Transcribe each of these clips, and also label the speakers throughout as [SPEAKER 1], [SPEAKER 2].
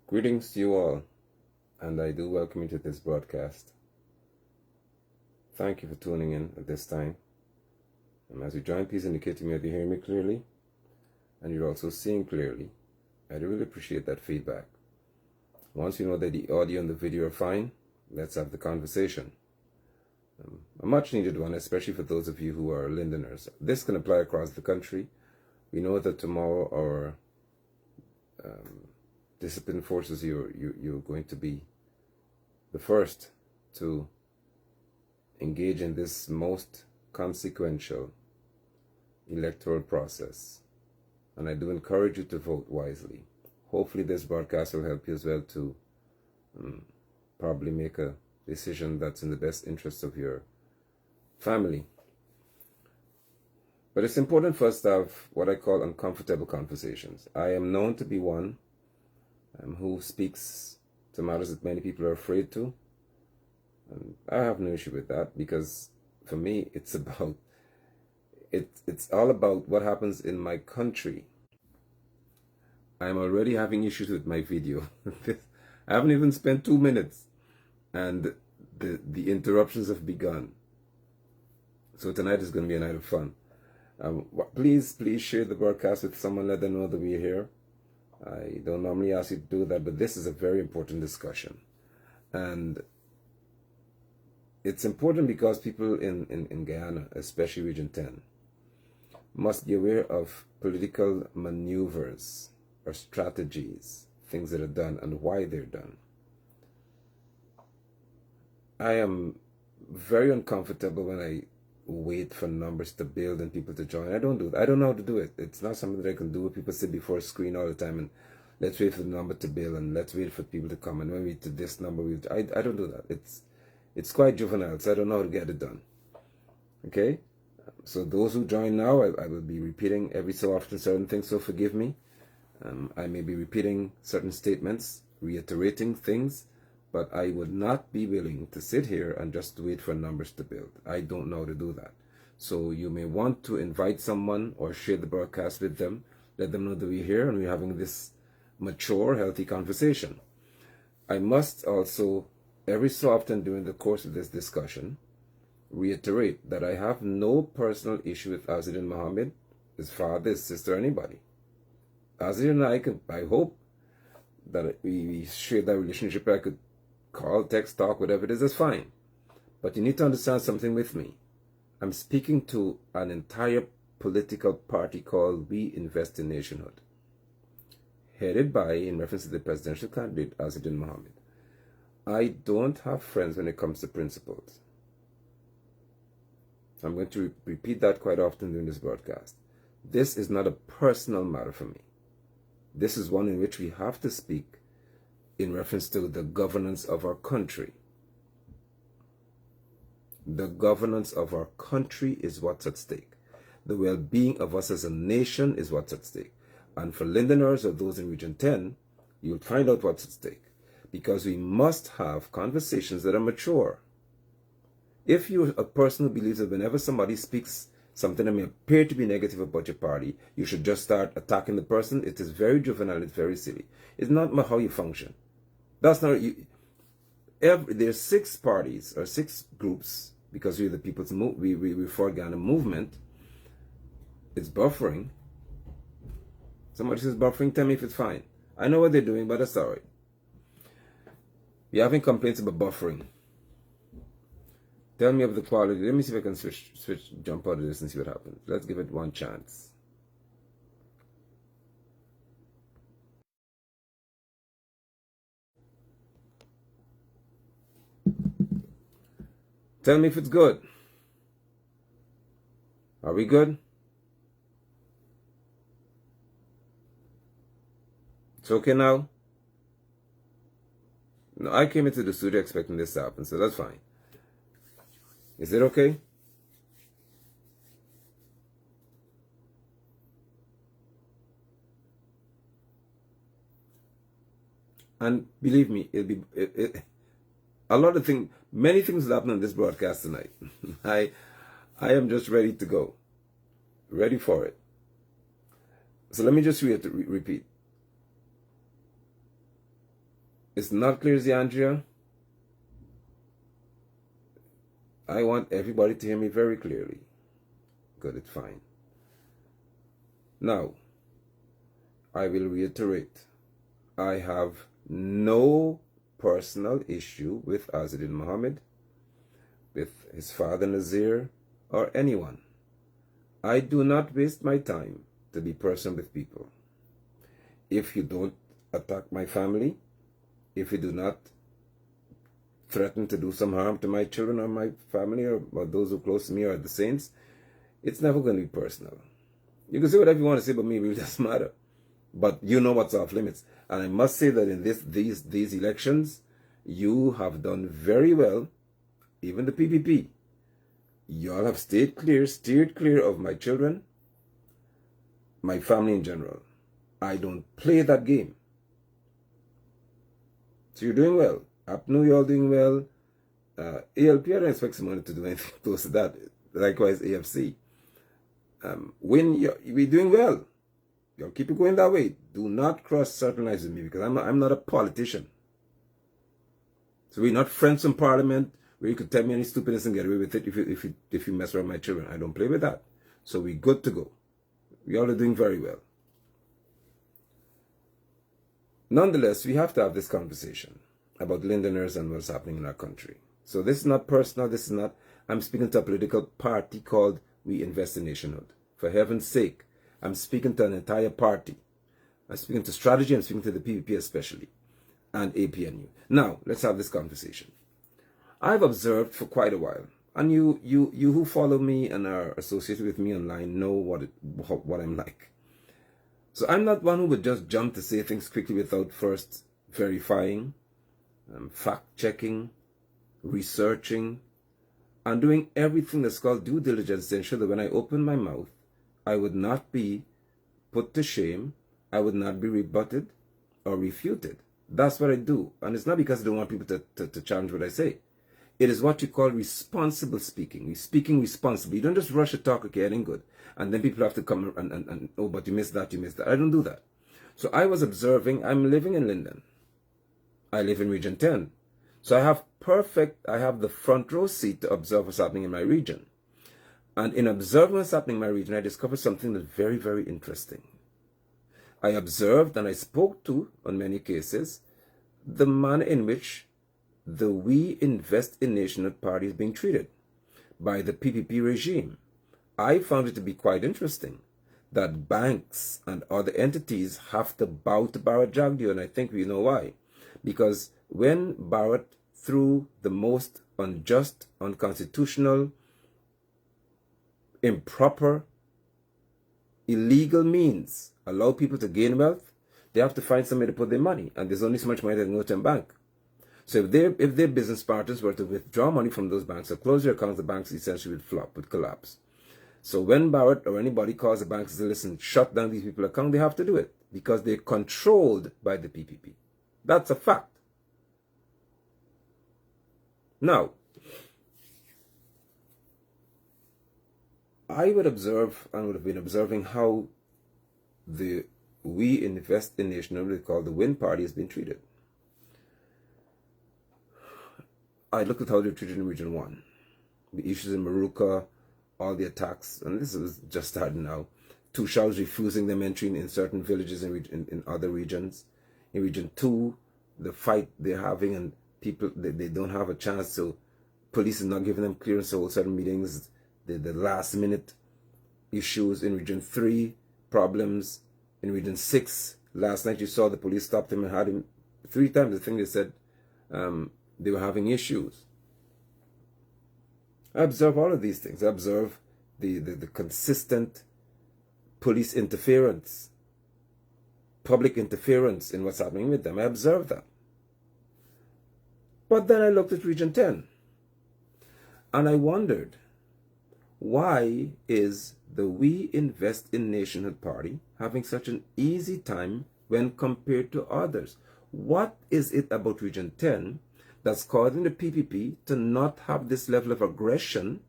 [SPEAKER 1] Greetings to you all, and I do welcome you to this broadcast. Thank you for tuning in at this time. As you join, please indicate to me if you hear me clearly, and you're also seeing clearly. I'd really appreciate that feedback. Once you know that the audio and the video are fine, let's have the conversation. A much needed one, especially for those of you who are Londoners. This can apply across the country. We know that tomorrow our discipline forces, you're going to be the first to engage in this most consequential electoral process. And I do encourage you to vote wisely. Hopefully this broadcast will help you as well to probably make a decision that's in the best interest of your family. But it's important for us to have what I call uncomfortable conversations. I am known to be one who speaks to matters that many people are afraid to. And I have no issue with that, because for me it's all about what happens in my country. I'm already having issues with my video. I haven't even spent 2 minutes and the interruptions have begun. So tonight is going to be a night of fun. Please share the broadcast with someone, let them know that we're here. I don't normally ask you to do that, but this is a very important discussion. And it's important because people in Guyana, especially Region 10, must be aware of political maneuvers or strategies, things that are done and why they're done. I am very uncomfortable when I wait for numbers to build and people to join. I don't do that. I don't know how to do it. It's not something that I can do. People sit before a screen all the time and let's wait for the number to build and let's wait for people to come, and when we to this number, I don't do that. It's quite juvenile, so I don't know how to get it done. Okay? So those who join now, I will be repeating every so often certain things, so forgive me. I may be repeating certain statements, reiterating things, but I would not be willing to sit here and just wait for numbers to build. I don't know how to do that. So you may want to invite someone or share the broadcast with them. Let them know that we're here and we're having this mature, healthy conversation. I must also, every so often during the course of this discussion, reiterate that I have no personal issue with Azadin Mohammed, his father, his sister, anybody. Azadin and I hope that we share that relationship. I could call, text, talk, whatever it is, that's fine. But you need to understand something with me. I'm speaking to an entire political party called We Invest in Nationhood, headed by, in reference to the presidential candidate, Azadin Mohammed. I don't have friends when it comes to principles. I'm going to repeat that quite often during this broadcast. This is not a personal matter for me. This is one in which we have to speak in reference to the governance of our country. The governance of our country is what's at stake. The well-being of us as a nation is what's at stake. And for Londoners or those in Region 10, you'll find out what's at stake. Because we must have conversations that are mature. If you're a person who believes that whenever somebody speaks something that may appear to be negative about your party, you should just start attacking the person, it is very juvenile, it's very silly. It's not how you function. That's not you. There's 6 parties or 6 groups, because we're the people's we for Ghana movement. It's buffering. Somebody says buffering, tell me if it's fine. I know what they're doing, but that's alright. We're having complaints about buffering. Tell me of the quality. Let me see if I can jump out of this and see what happens. Let's give it one chance. Tell me if it's good. Are we good? It's okay now? No, I came into the studio expecting this to happen, so that's fine. Is it okay? And believe me, it'll be a lot of things, many things will happen on this broadcast tonight. I am just ready to go, ready for it. So let me just repeat. It's not clear, Andrea. I want everybody to hear me very clearly. Good, it's fine. Now, I will reiterate. I have no personal issue with Azadin Muhammad, with his father Nazir, or anyone. I do not waste my time to be personal with people. If you don't attack my family, if you do not threaten to do some harm to my children or my family or those who are close to me or the saints, it's never going to be personal. You can say whatever you want to say about me, it really doesn't matter. But you know what's off limits. And I must say that in these elections, you have done very well, even the PPP. You all have steered clear of my children, my family in general. I don't play that game. So you're doing well. APNU, you're all doing well. ALP, I don't expect someone to do anything close to that. Likewise, AFC. WIN, we're doing well. You'll keep it going that way. Do not cross certain lines with me because I'm not a politician. So we're not friends from Parliament where you could tell me any stupidness and get away with it if you mess around my children. I don't play with that. So we're good to go. We all are doing very well. Nonetheless, we have to have this conversation about Londoners and what's happening in our country. So this is not personal. This is not, I'm speaking to a political party called We Invest in Nationhood. For heaven's sake, I'm speaking to an entire party. I'm speaking to strategy. I'm speaking to the PPP especially, and APNU. Now, let's have this conversation. I've observed for quite a while, and you who follow me and are associated with me online know what I'm like. So I'm not one who would just jump to say things quickly without first verifying, fact-checking, researching, and doing everything that's called due diligence to ensure that when I open my mouth, I would not be put to shame, I would not be rebutted or refuted. That's what I do. And it's not because I don't want people to challenge what I say. It is what you call responsible speaking. You're speaking responsibly. You don't just rush a talk, okay, it ain't good. And then people have to come and oh, but you missed that, you missed that. I don't do that. So I was observing, I'm living in Linden. I live in Region 10. So I have the front row seat to observe what's happening in my region. And in observing what's happening in my region, I discovered something that's very, very interesting. I observed and I spoke to, on many cases, the manner in which the We Invest in Nationhood Party is being treated by the PPP regime. I found it to be quite interesting that banks and other entities have to bow to Barrett Jagdeo, and I think we know why. Because when Barrett, through the most unjust, unconstitutional, improper, illegal means allow people to gain wealth, they have to find somewhere to put their money, and there's only so much money that can go to a bank. So if their business partners were to withdraw money from those banks or close their accounts, the banks essentially would flop, would collapse. So when Barrett or anybody calls the banks to listen, shut down these people's account, they have to do it because they're controlled by the PPP. That's a fact. Now, I would observe and would have been observing how the We Invest in Nationhood, called the WIN party, has been treated. I looked at how they're treated in Region 1. The issues in Maruka, all the attacks, and this is just starting now. Tushals refusing them entry in certain villages in other regions. In Region 2, the fight they're having and people, they don't have a chance, so police is not giving them clearance to hold certain meetings. The last minute issues in Region 3, problems. In Region 6, last night you saw the police stopped him and had him 3 times. The thing they said they were having issues. I observe all of these things. I observe the consistent police interference, public interference in what's happening with them. I observe that. But then I looked at Region 10 and I wondered, why is the We Invest in Nationhood Party having such an easy time when compared to others? What is it about Region 10 that's causing the PPP to not have this level of aggression?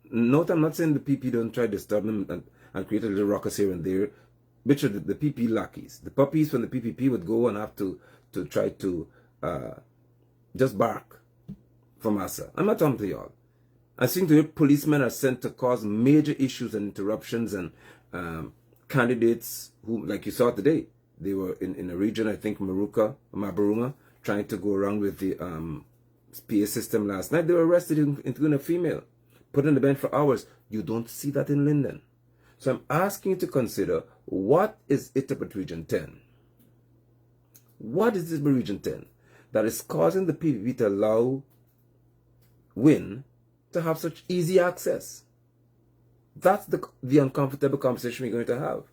[SPEAKER 1] Note, I'm not saying the PPP don't try to disturb them and create a little ruckus here and there. Which are the PPP lackeys. The puppies from the PPP would go and have to try to just bark for massa. I'm not talking to y'all. I think the policemen are sent to cause major issues and interruptions, and candidates who, like you saw today, they were in a region, I think Mabaruma, trying to go around with the PA system last night. They were arrested, including a female, put on the bench for hours. You don't see that in Linden. So I'm asking you to consider, what is it about Region 10? What is this about Region 10 that is causing the PPP to allow WIN to have such easy access? That's the uncomfortable conversation we're going to have.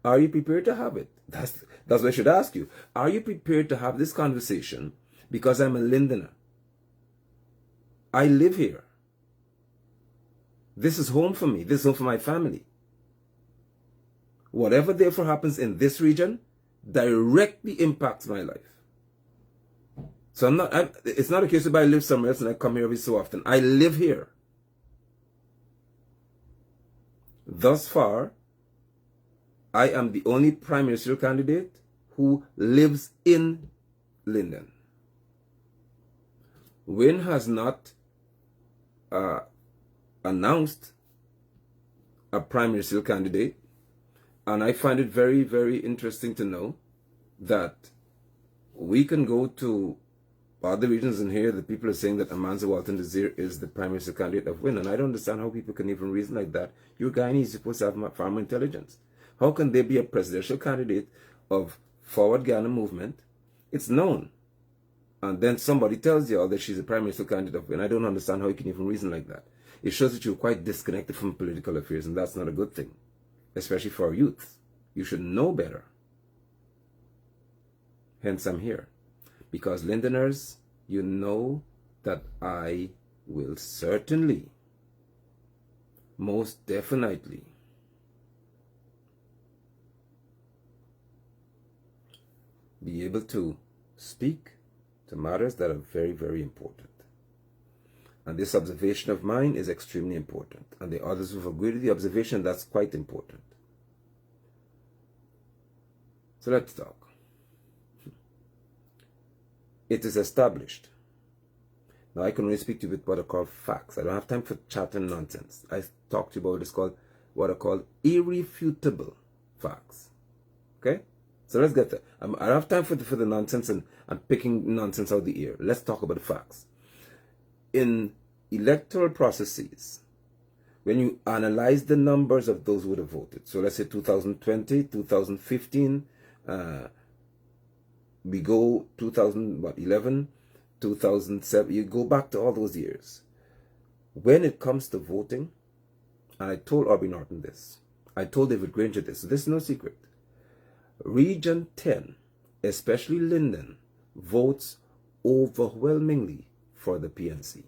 [SPEAKER 1] Are you prepared to have it? That's what I should ask you. Are you prepared to have this conversation? Because I'm a Lindener. I live here. This is home for me. This is home for my family. Whatever therefore happens in this region directly impacts my life. So it's not a case of I live somewhere else and I come here every so often. I live here. Thus far, I am the only prime ministerial candidate who lives in Linden. WIN has not announced a prime ministerial candidate, and I find it very, very interesting to know that we can go to other regions in here. The people are saying that Amanza Walton Desir is the prime minister candidate of WIN, and I don't understand how people can even reason like that. Your Guyanese is supposed to have far more intelligence. How can there be a presidential candidate of Forward Ghana Movement? It's known. And then somebody tells you all that she's a prime minister candidate of WIN. I don't understand how you can even reason like that. It shows that you're quite disconnected from political affairs, and that's not a good thing, especially for our youth. You should know better. Hence, I'm here. Because Lindeners, you know that I will certainly, most definitely, be able to speak to matters that are very, very important. And this observation of mine is extremely important. And the others who've agreed with the observation, that's quite important. So let's talk. It is established. Now I can only speak to you with what are called facts. I don't have time for chat and nonsense. I talk to you about what are called irrefutable facts. Okay? So let's get there. I don't have time for the nonsense and picking nonsense out the ear. Let's talk about the facts. In electoral processes, when you analyze the numbers of those who would have voted, so let's say 2020, 2015, we go 2011, 2007, you go back to all those years. When it comes to voting, and I told Aubrey Norton this, I told David Granger this, so this is no secret. Region 10, especially Linden, votes overwhelmingly for the PNC,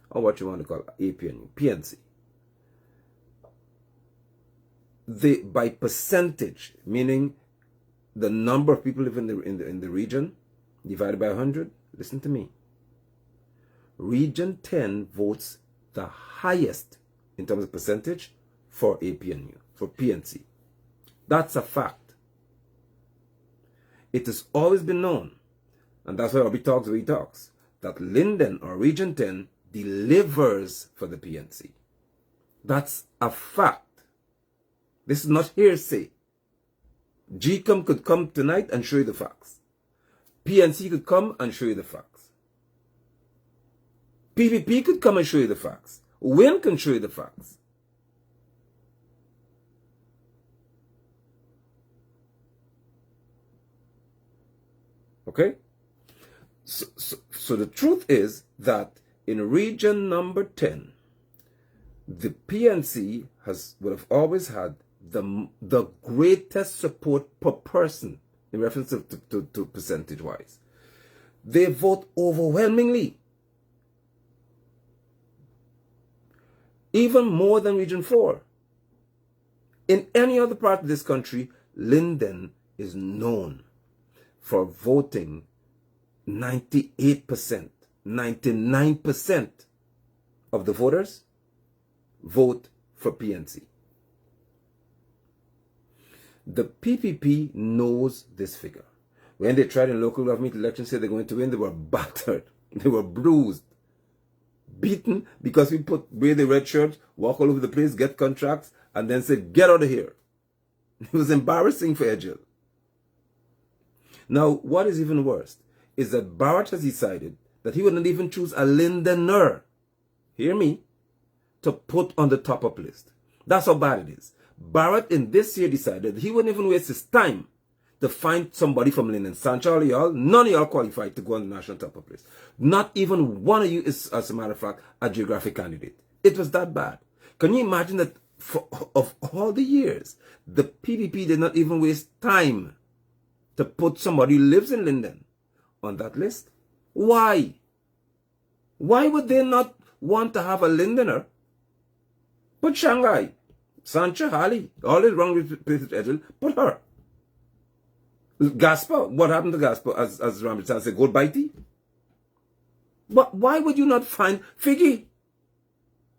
[SPEAKER 1] or what you want to call APNU, PNC. By percentage, meaning the number of people living in the region divided by 100, listen to me. Region 10 votes the highest in terms of percentage for APNU, for PNC. That's a fact. It has always been known, and that's why Obi talks where he talks, that Linden or Region 10 delivers for the PNC. That's a fact. This is not hearsay. GCOM could come tonight and show you the facts. PNC could come and show you the facts. PPP could come and show you the facts. WIN can show you the facts. Okay? So the truth is that in region number 10, the PNC would have always had the greatest support per person in reference to percentage-wise. They vote overwhelmingly. Even more than Region 4. In any other part of this country, Linden is known for voting 98%, 99% of the voters vote for PNC. The PPP knows this figure. When they tried in local government elections, say they're going to win, they were battered. They were bruised, beaten, because we wear the red shirts, walk all over the place, get contracts, and then say, get out of here. It was embarrassing for Edgell. Now, what is even worse is that Barrett has decided that he would not even choose a Lindener, hear me, to put on the top-up list. That's how bad it is. Barrett in this year decided he wouldn't even waste his time to find somebody from Linden. Sancho, y'all, none of y'all qualified to go on the national top-up list. Not even one of you is, as a matter of fact, a geographic candidate. It was that bad. Can you imagine that of all the years, the PPP did not even waste time to put somebody who lives in Linden on that list? Why? Why would they not want to have a Lindener? Put Shanghai, Sancho, Hali, all is wrong with Edgell, put her. Gaspar, what happened to Gaspar, as Ramachan said, gold bitey? But why would you not find Figgy?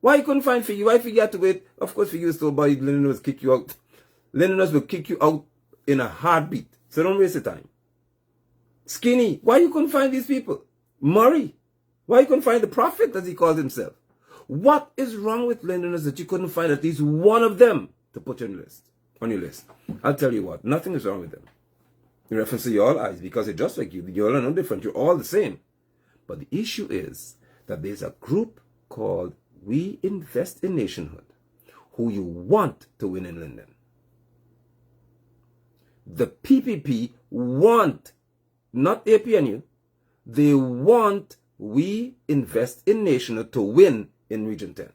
[SPEAKER 1] Why you couldn't find Figgy? Why Figgy had to wait? Of course, Figgy was told by Lindeners will kick you out. Lindeners will kick you out in a heartbeat. So don't waste your time. Skinny, why you couldn't find these people? Murray, why you couldn't find the prophet, as he called himself? What is wrong with Lindeners that you couldn't find at least one of them to put on your list? I'll tell you what, nothing is wrong with them. In reference to your eyes, because they're just like you. You're no different. You're all the same. But the issue is that there's a group called We Invest in Nationhood who you want to win in Linden. The PPP want, not APNU, they want We Invest in Nationhood to win in Region 10.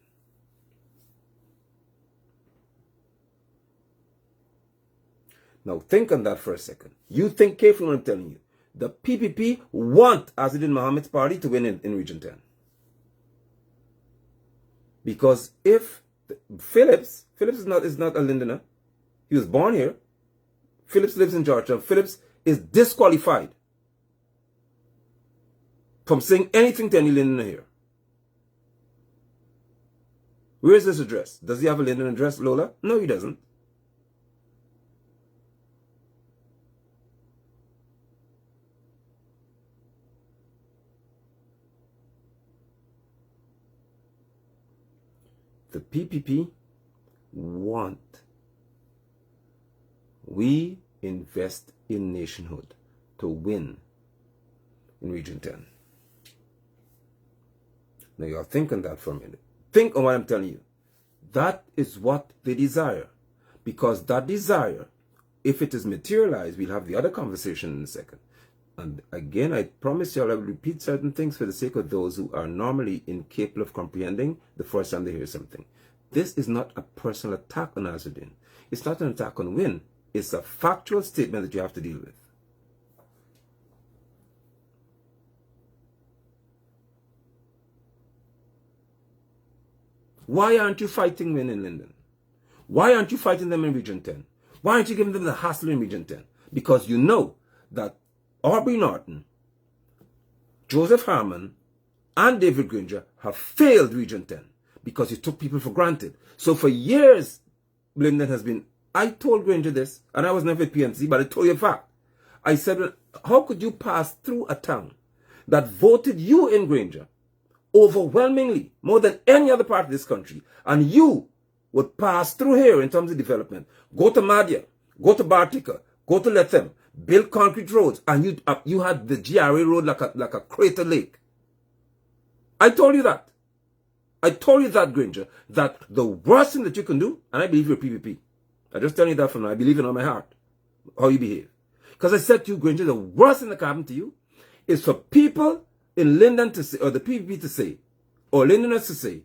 [SPEAKER 1] Now think on that for a second. You think carefully what I'm telling you. The PPP want Azzedine Mohammed's party to win in Region 10. Because if Phillips is not a Lindener. He was born here. Phillips lives in Georgia. Phillips is disqualified from saying anything to any Lindener here. Where is this address? Does he have a Linden address, Lola? No, he doesn't. The PPP want We Invest in Nationhood to win in Region 10. Now y'all think on that for a minute. Think on what I'm telling you. That is what they desire. Because that desire, if it is materialized, we'll have the other conversation in a second. And again, I promise you I will repeat certain things for the sake of those who are normally incapable of comprehending the first time they hear something. This is not a personal attack on Azzedine. It's not an attack on Win. It's a factual statement that you have to deal with. Why aren't you fighting Win in Linden? Why aren't you fighting them in Region 10? Why aren't you giving them the hassle in Region 10? Because you know that Aubrey Norton, Joseph Harmon, and David Granger have failed Region 10 because you took people for granted. So for years, Linden has been, I told Granger this, and I was never at PNC, but I told you a fact. I said, how could you pass through a town that voted you in Granger overwhelmingly, more than any other part of this country, and you would pass through here in terms of development, go to Madhya, go to Bartika, go to Lethem, build concrete roads, and you had the GRA road like a crater lake. I told you that. I told you that, Granger, that the worst thing that you can do, and I believe you're PPP. I just tell you that from now. I believe it on my heart, how you behave. Because I said to you, Granger, the worst thing that can happen to you is for people in Linden to say, or the PPP to say, or Lindeners to say,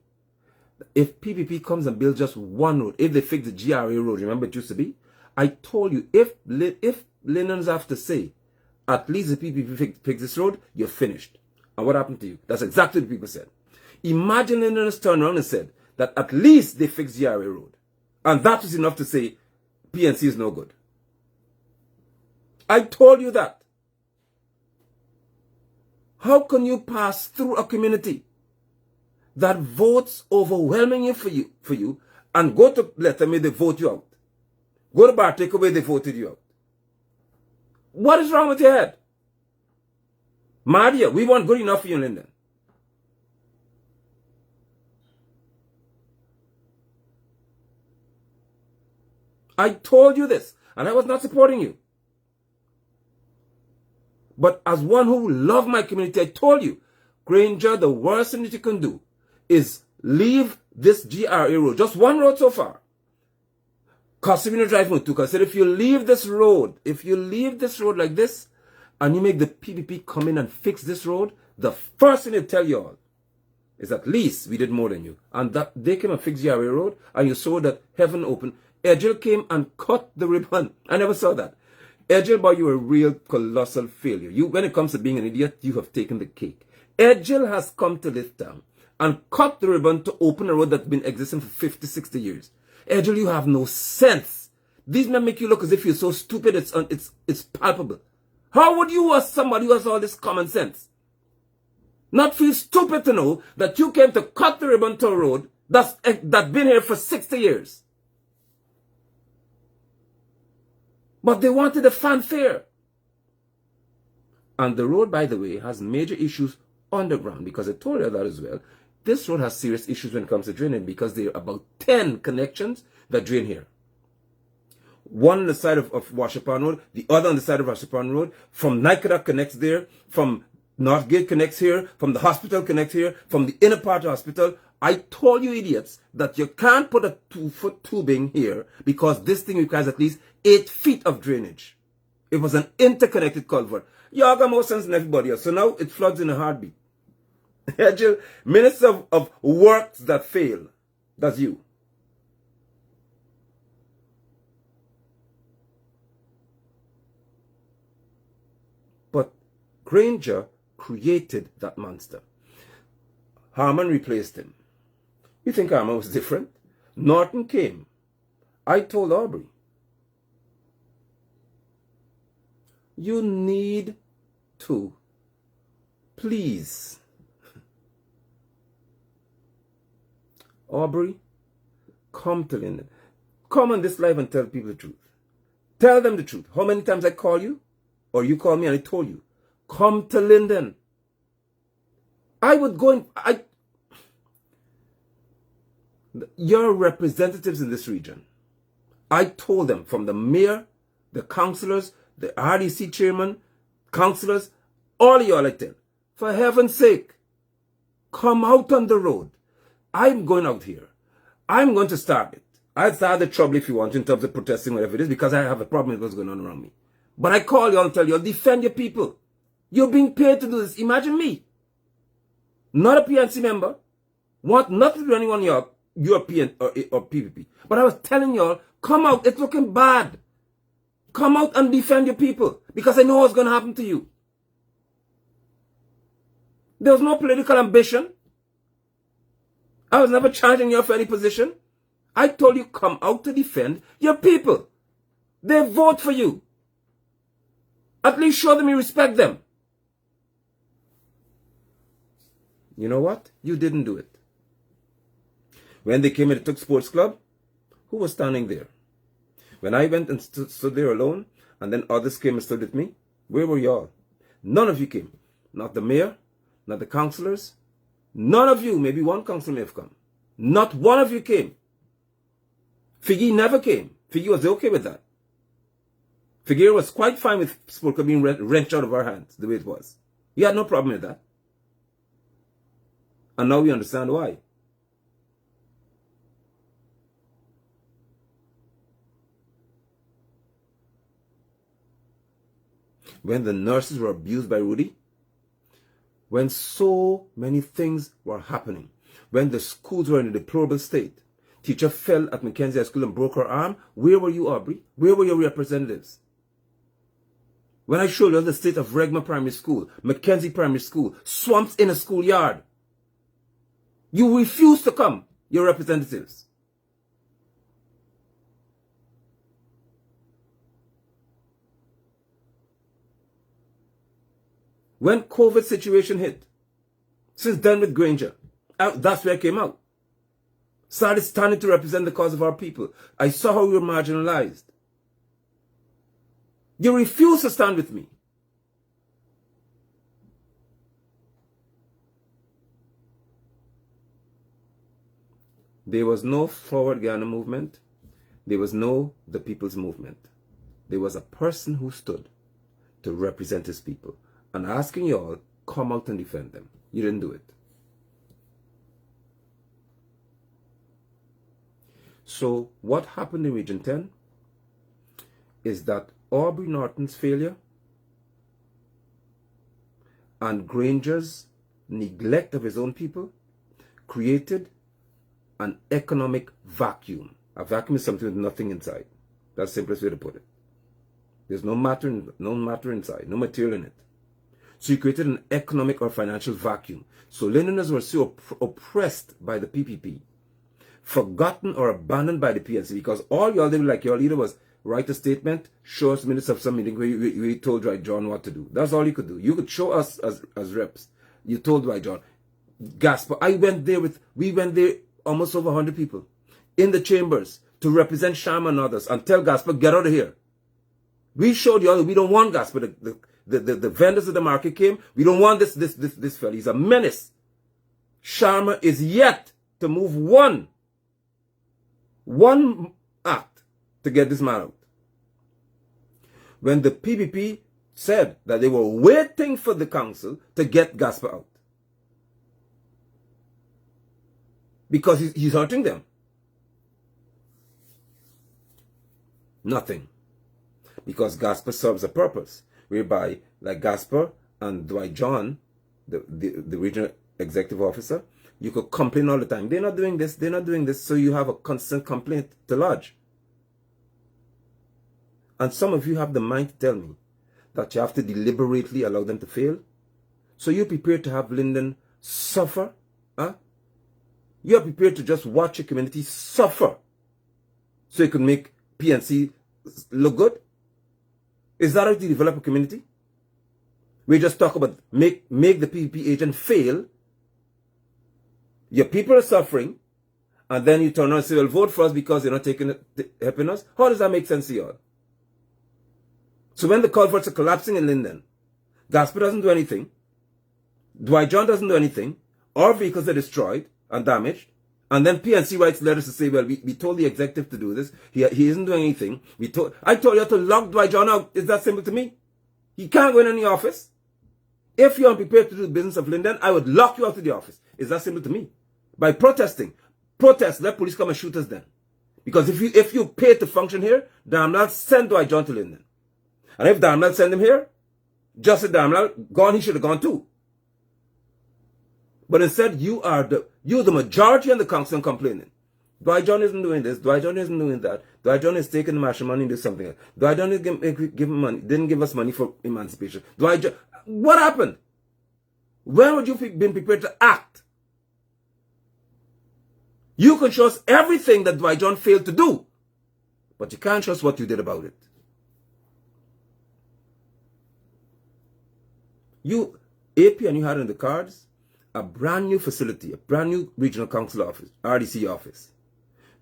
[SPEAKER 1] if PPP comes and builds just one road, if they fix the GRA road, remember it used to be? I told you, if Lindeners have to say, at least the PPP fix this road, you're finished. And what happened to you? That's exactly what people said. Imagine Lindeners turned around and said that at least they fixed GRA road. And that was enough to say PNC is no good. I told you that. How can you pass through a community that votes overwhelmingly for you and go to Lethem where they vote you out? Go to Bartika where they voted you out. What is wrong with your head? Madia, we weren't good enough for you, Lyndon. I told you this, and I was not supporting you. But as one who loved my community, I told you, Granger, the worst thing that you can do is leave this GRA road, just one road so far. Costumino Drive Road 2, because if you leave this road like this, and you make the PPP come in and fix this road, the first thing they tell you all is at least we did more than you. And that they came and fixed GRA road, and you saw that heaven opened. Edgel came and cut the ribbon. I never saw that. Edgel, boy, you were a real colossal failure. You, when it comes to being an idiot, you have taken the cake. Edgel has come to this town and cut the ribbon to open a road that's been existing for 50, 60 years. Edgel, you have no sense. These men make you look as if you're so stupid, it's palpable. How would you, as somebody who has all this common sense, not feel stupid to know that you came to cut the ribbon to a road that's been here for 60 years? But they wanted a fanfare. And the road, by the way, has major issues underground, because I told you that as well. This road has serious issues when it comes to draining, because there are about 10 connections that drain here. One on the side of Washapan Road, the other on the side of Washapan Road. From Nikadak connects there, from Northgate connects here, from the hospital connects here, from the inner part of the hospital. I told you idiots that you can't put a 2-foot tubing here because this thing requires at least 8 feet of drainage. It was an interconnected culvert. Y'all got more sense than everybody else. So now it floods in a heartbeat. Minister of Works that fail. That's you. But Granger created that monster. Harman replaced him. You think Harman was different? Norton came. I told Aubrey, you need to, please, Aubrey, come to Lyndon. Come on this live and tell people the truth. Tell them the truth. How many times I call you? Or you call me and I told you, come to Lyndon. I would go and your representatives in this region, I told them, from the mayor, the councillors, the RDC chairman, councillors, all of y'all, I tell, for heaven's sake, come out on the road. I'm going out here. I'm going to start it. I'll start the trouble if you want in terms of protesting, whatever it is, because I have a problem with what's going on around me. But I call you and tell you, defend your people. You're being paid to do this. Imagine me, not a PNC member, want nothing to do anyone European or PPP. But I was telling y'all, come out. It's looking bad. Come out and defend your people, because I know what's going to happen to you. There was no political ambition. I was never charging you for any position. I told you, come out to defend your people. They vote for you. At least show them you respect them. You know what? You didn't do it. When they came and took Sports Club, who was standing there? When I went and stood there alone, and then others came and stood with me, where were y'all? None of you came. Not the mayor, not the councillors. None of you, maybe one councillor may have come. Not one of you came. Figgy never came. Figgy was okay with that. Figueroa was quite fine with Sports Club being wrenched out of our hands, the way it was. He had no problem with that. And now we understand why. When the nurses were abused by Rudy, when so many things were happening, when the schools were in a deplorable state, teacher fell at Mackenzie High School and broke her arm, where were you, Aubrey? Where were your representatives? When I showed you the state of Regma Primary School, Mackenzie Primary School, swamps in a schoolyard, you refused to come, your representatives. When COVID situation hit, since then with Granger, that's where I came out. Started standing to represent the cause of our people. I saw how we were marginalized. You refuse to stand with me. There was no Forward Ghana movement. There was no the People's Movement. There was a person who stood to represent his people and asking you all, come out and defend them. You didn't do it. So what happened in Region 10 is that Aubrey Norton's failure and Granger's neglect of his own people created an economic vacuum. A vacuum is something with nothing inside. That's the simplest way to put it. There's no matter inside, no material in it. So you created an economic or financial vacuum. So Londoners were so oppressed by the PPP, forgotten or abandoned by the PNC, because all y'all did, like your leader, was write a statement, show us minutes of some meeting where you told Dwight John what to do. That's all you could do. You could show us as reps. You told Dwight John. Gasper, we went there almost over 100 people in the chambers to represent Sharma and others and tell Gasper, get out of here. We showed you all that we don't want Gasper. The vendors of the market came. We don't want this fella. He's a menace. Sharma is yet to move one act to get this man out. When the PPP said that they were waiting for the council to get Gasper out, because he's hurting them. Nothing. Because Gasper serves a purpose, whereby, like Gasper and Dwight John, the regional executive officer, you could complain all the time. They're not doing this, they're not doing this, so you have a constant complaint to lodge. And some of you have the mind to tell me that you have to deliberately allow them to fail. So you're prepared to have Linden suffer? Huh? You're prepared to just watch your community suffer so you can make PNC look good? Is that how you develop a community? We just talk about make the PPP agent fail. Your people are suffering, and then you turn around and say, well, vote for us because you're not helping us. How does that make sense to you all? So when the culverts are collapsing in Linden, Gasper doesn't do anything, Dwight John doesn't do anything, our vehicles are destroyed and damaged, and then PNC writes letters to say, well, we told the executive to do this. He isn't doing anything. I told you to lock Dwight John out. Is that simple to me? He can't go in any office. If you're unprepared to do the business of Linden, I would lock you out of the office. Is that simple to me? By protesting. Protest, let police come and shoot us then. Because if you pay to function here, Damlal send Dwight John to Linden. And if Damlal send him here, just as Damlal gone, he should have gone too. But instead, you're the majority in the council and complaining. Dwight John isn't doing this. Dwight John isn't doing that. Dwight John is taking the marshal money and do something else. Dwight John is giving money, didn't give us money for emancipation. Dwight John, what happened? When would you have been prepared to act? You can show us everything that Dwight John failed to do, but you can't show us what you did about it. APN, you had in the cards a brand new facility, a brand new regional council office, RDC office.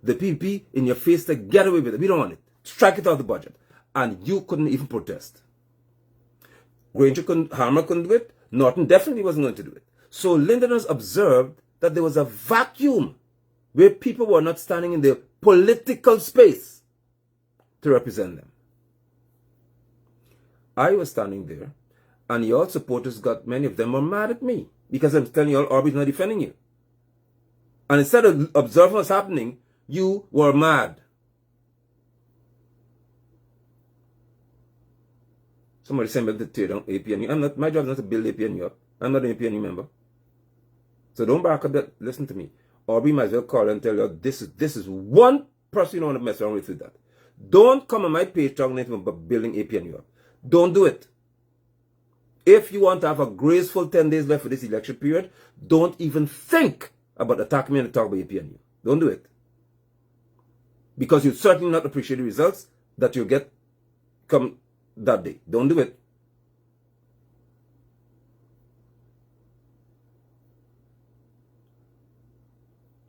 [SPEAKER 1] The PPP in your face to get away with it. We don't want it. Strike it out of the budget. And you couldn't even protest. Granger couldn't, Harmer couldn't do it. Norton definitely wasn't going to do it. So Londoners observed that there was a vacuum where people were not standing in their political space to represent them. I was standing there, and your supporters many of them were mad at me because I'm telling you all, Aubrey's not defending you. And instead of observing what's happening, you were mad. Somebody said to tear down APNU. My job is not to build APNU up. I'm not an APNU member. So don't back up that. Listen to me. Aubrey might as well call and tell you this is one person you don't want to mess around with that. Don't come on my page talking anything about building APNU up. Don't do it. If you want to have a graceful 10 days left for this election period, don't even think about attacking me and talk about APNU. Don't do it. Because you'll certainly not appreciate the results that you'll get come that day. Don't do it.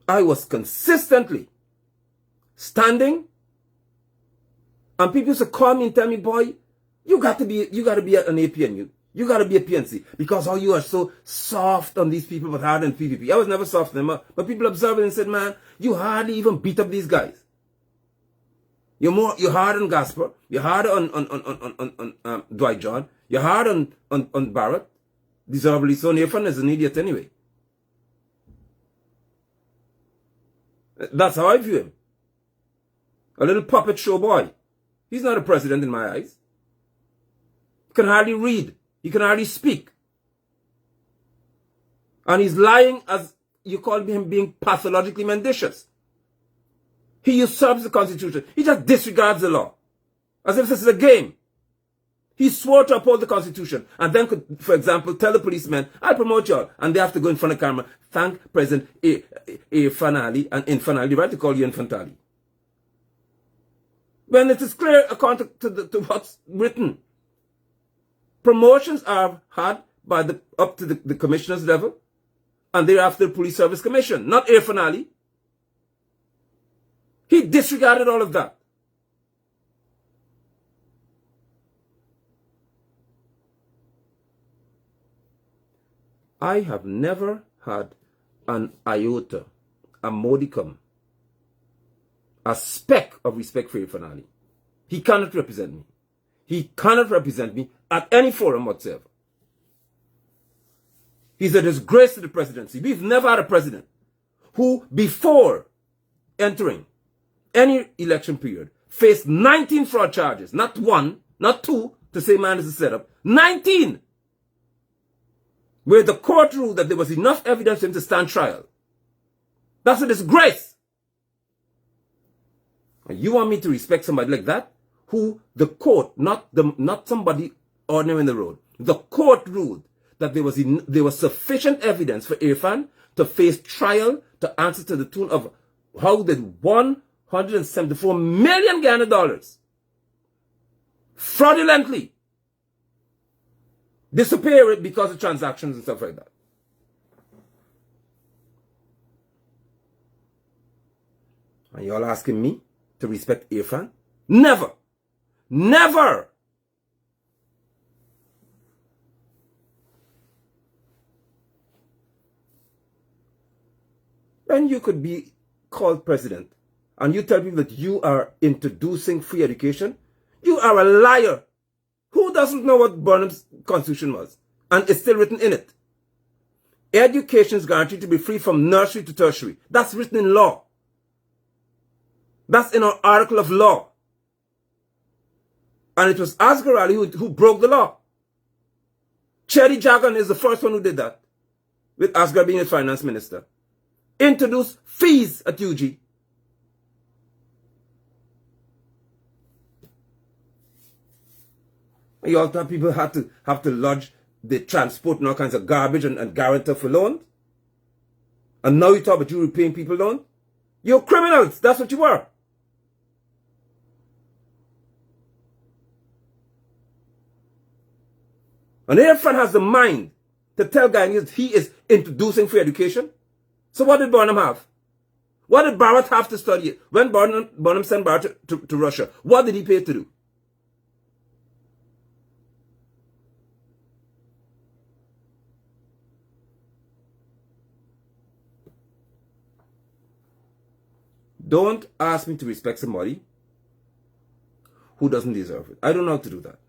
[SPEAKER 1] I was consistently standing, and people used to call me and tell me, boy, You got to be an APNU. You got to be a PNC. Because how you are so soft on these people but hard on PPP. I was never soft on them, but people observed it and said, man, you hardly even beat up these guys. You're hard on Gasper. You're hard on Dwight John. You're hard on Barrett. Deservedly so. Nathan is an idiot anyway. That's how I view him. A little puppet show boy. He's not a president in my eyes. He can hardly read. He can hardly speak. And he's lying as you call him being pathologically mendacious. He usurps the Constitution. He just disregards the law. As if this is a game. He swore to uphold the Constitution and then could, for example, tell the policemen, I'll promote y'all. And they have to go in front of camera, thank President Fanali and Infantali. They right to call you Infantali. When it is clear according to what's written. Promotions are had by up to the commissioner's level and thereafter the Police Service Commission, not Fanali. He disregarded all of that. I have never had an iota, a modicum, a speck of respect for Fanali. He cannot represent me. He cannot represent me at any forum whatsoever. He's a disgrace to the presidency. We've never had a president who, before entering any election period, faced 19 fraud charges. Not one, not two, to say man is a setup. 19! Where the court ruled that there was enough evidence for him to stand trial. That's a disgrace. And you want me to respect somebody like that? Who the court, not somebody ordinary in the road, the court ruled that there was sufficient evidence for Irfan to face trial to answer to the tune of how did $174 million Ghana dollars fraudulently disappear because of transactions and stuff like that. And y'all asking me to respect Irfan? Never. Never. When you could be called president and you tell people that you are introducing free education, you are a liar. Who doesn't know what Burnham's constitution was? And it's still written in it. Education is guaranteed to be free from nursery to tertiary. That's written in law. That's in our article of law. And it was Asghar Ali who broke the law. Cherry Jagan is the first one who did that. With Asghar being his finance minister. Introduced fees at UG. You all thought people have to lodge the transport and all kinds of garbage and guarantor for loans? And now you talk about you repaying people loans? You're criminals. That's what you are. And Irfan has the mind to tell Ghanaians he is introducing free education. So what did Burnham have? What did Barrett have to study? When Burnham sent Barrett to Russia, what did he pay to do? Don't ask me to respect somebody who doesn't deserve it. I don't know how to do that.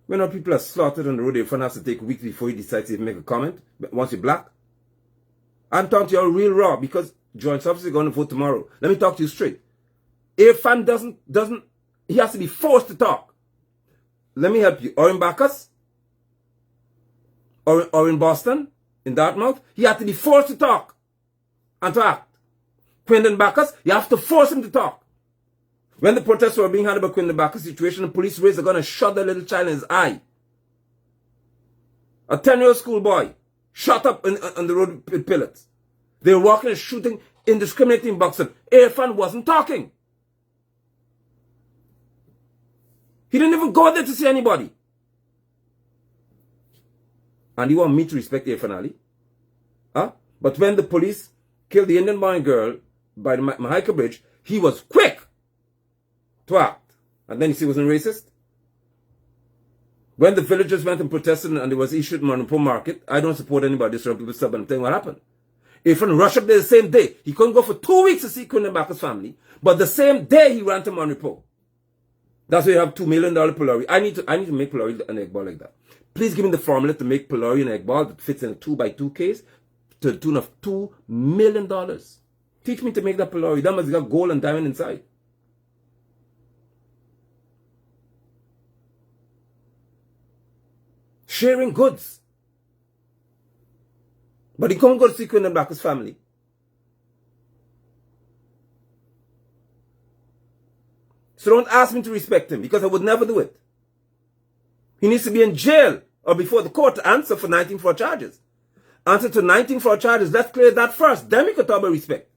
[SPEAKER 1] When our people are slaughtered on the road, your friend has to take a week before he decides to make a comment. But once you're black, I'm talking to you all real raw because joint officers are going to vote tomorrow. Let me talk to you straight. Irfan doesn't, he has to be forced to talk. Let me help you. Or in Bacchus, or in Boston, in Dartmouth, he had to be forced to talk and to act. Quindon Bacchus, you have to force him to talk. When the protests were being had about Quindon Bacchus' situation, the police raised a gun and shot the little child in his eye. A 10-year-old schoolboy shot up on the road with pellets. They were walking and shooting, indiscriminating boxing. Irfan wasn't talking. He didn't even go there to see anybody. And you want me to respect Irfan Ali? Huh? But when the police killed the Indian boy and girl by the Mahika Bridge, he was quick to act. And then you see he wasn't racist? When the villagers went and protested and there was issued in Manipur market, I don't support anybody destroying people's stuff, but I'm telling you what happened. If in Russia there the same day, he couldn't go for 2 weeks to see Queen Mbaka's family, but the same day he ran to Manipur. That's why you have $2 million pillory. I need to make pillory an egg ball like that. Please give me the formula to make pillory an egg ball that fits in a 2x2 case to the tune of $2 million. Teach me to make that pillory. That must have gold and diamond inside. Sharing goods. But he can't go to see Queen Mbaka's family. So don't ask me to respect him, because I would never do it. He needs to be in jail or before the court to answer for 19 fraud charges. Answer to 19 fraud charges. Let's clear that first. Then we could talk about respect.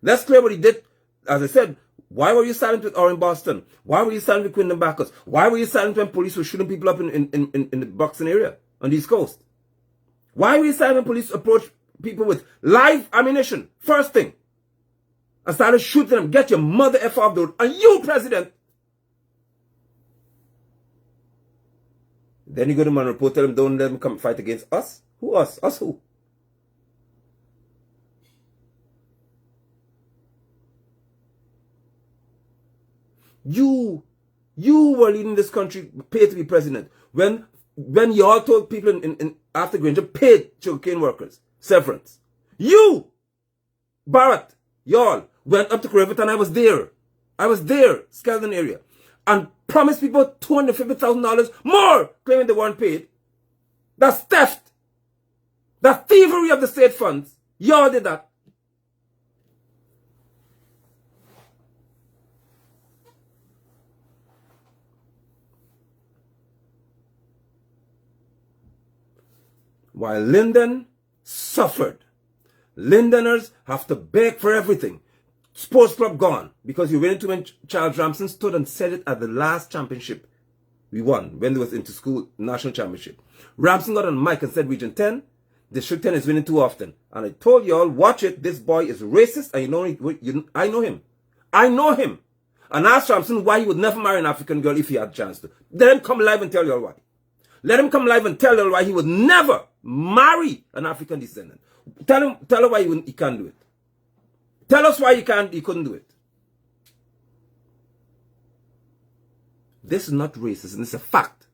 [SPEAKER 1] Let's clear what he did. As I said, why were you silent with Orange Boston? Why were you silent with Queen Mbaka's? Why were you silent when police were shooting people up in the Buxton area on the East Coast? Why were you silent when police approached people with live ammunition? First thing. And started shooting them. Get your mother F off the road. And you, President. Then you go to Manipur, tell them, don't let them come fight against us. Who us? Us who? You were leading this country, paid to be president. When y'all told people in after Granger, paid sugarcane workers severance. You, Barrett, y'all went up to Riverton. I was there, Skeldon area, and promised people $250,000 more, claiming they weren't paid. That's theft. That's thievery of the state funds. Y'all did that. While Linden suffered. Lindeners have to beg for everything. Sports club gone because you went to when Charles Ramson stood and said it at the last championship we won when they was into school national championship. Ramson got on mic and said Region 10, District 10 is winning too often. And I told y'all, watch it, this boy is racist and I know him. I know him. And asked Ramson why he would never marry an African girl if he had a chance to. Let him come live and tell y'all why. Let him come live and tell y'all why he would never marry an African descendant. Tell her why he can't do it. Tell us why he couldn't do it. This is not racism, it's a fact.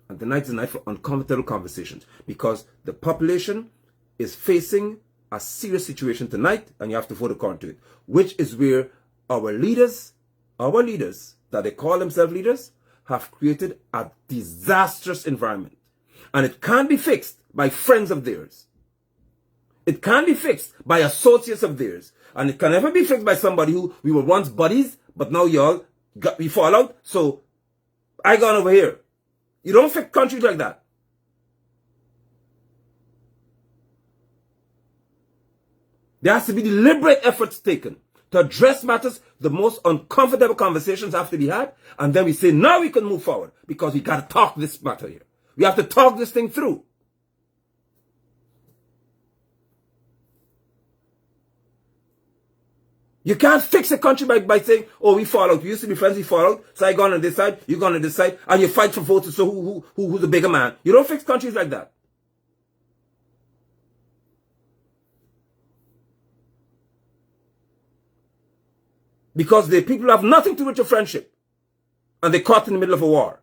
[SPEAKER 1] And tonight is a night for uncomfortable conversations because the population is facing a serious situation tonight and you have to vote according to it, which is where our leaders that they call themselves leaders have created a disastrous environment. And it can't be fixed by friends of theirs. It can't be fixed by associates of theirs. And it can never be fixed by somebody who we were once buddies, but now y'all we fall out. So I gone over here. You don't fix countries like that. There has to be deliberate efforts taken to address matters. The most uncomfortable conversations have to be had. And then we say, now we can move forward because we got to talk this matter here. We have to talk this thing through. You can't fix a country by saying, oh, we fall out. We used to be friends, we fall out. So I go on this side, you go on this side, and you fight for votes. So who's the bigger man? You don't fix countries like that. Because the people have nothing to do with your friendship. And they're caught in the middle of a war.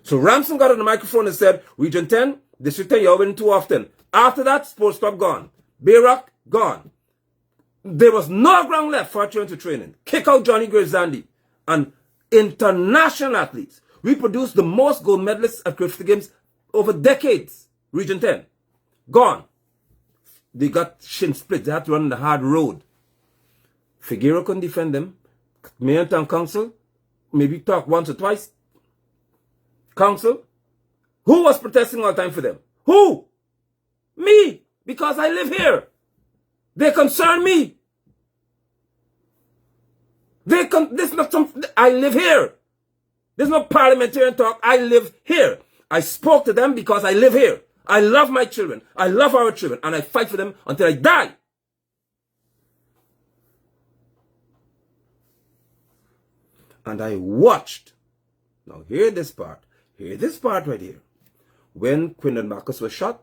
[SPEAKER 1] So Ramson got on the microphone and said, Region 10, District 10, you're winning too often. After that, sports club gone. Bayrock, gone. There was no ground left for children to training. Kick out Johnny Grazandi. And international athletes. We produced the most gold medalists at Griffith Games over decades. Region 10, gone. They got shin split. They had to run the hard road. Figueroa couldn't defend them. Mayor and Town Council, maybe talk once or twice. Council, who was protesting all the time for them? Who? Me, because I live here. They concern me. I live here. There's no parliamentarian talk. I live here. I spoke to them because I live here. I love my children. I love our children. And I fight for them until I die. And I watched. Now hear this part. Hear this part right here. When Quindon Marcus was shot,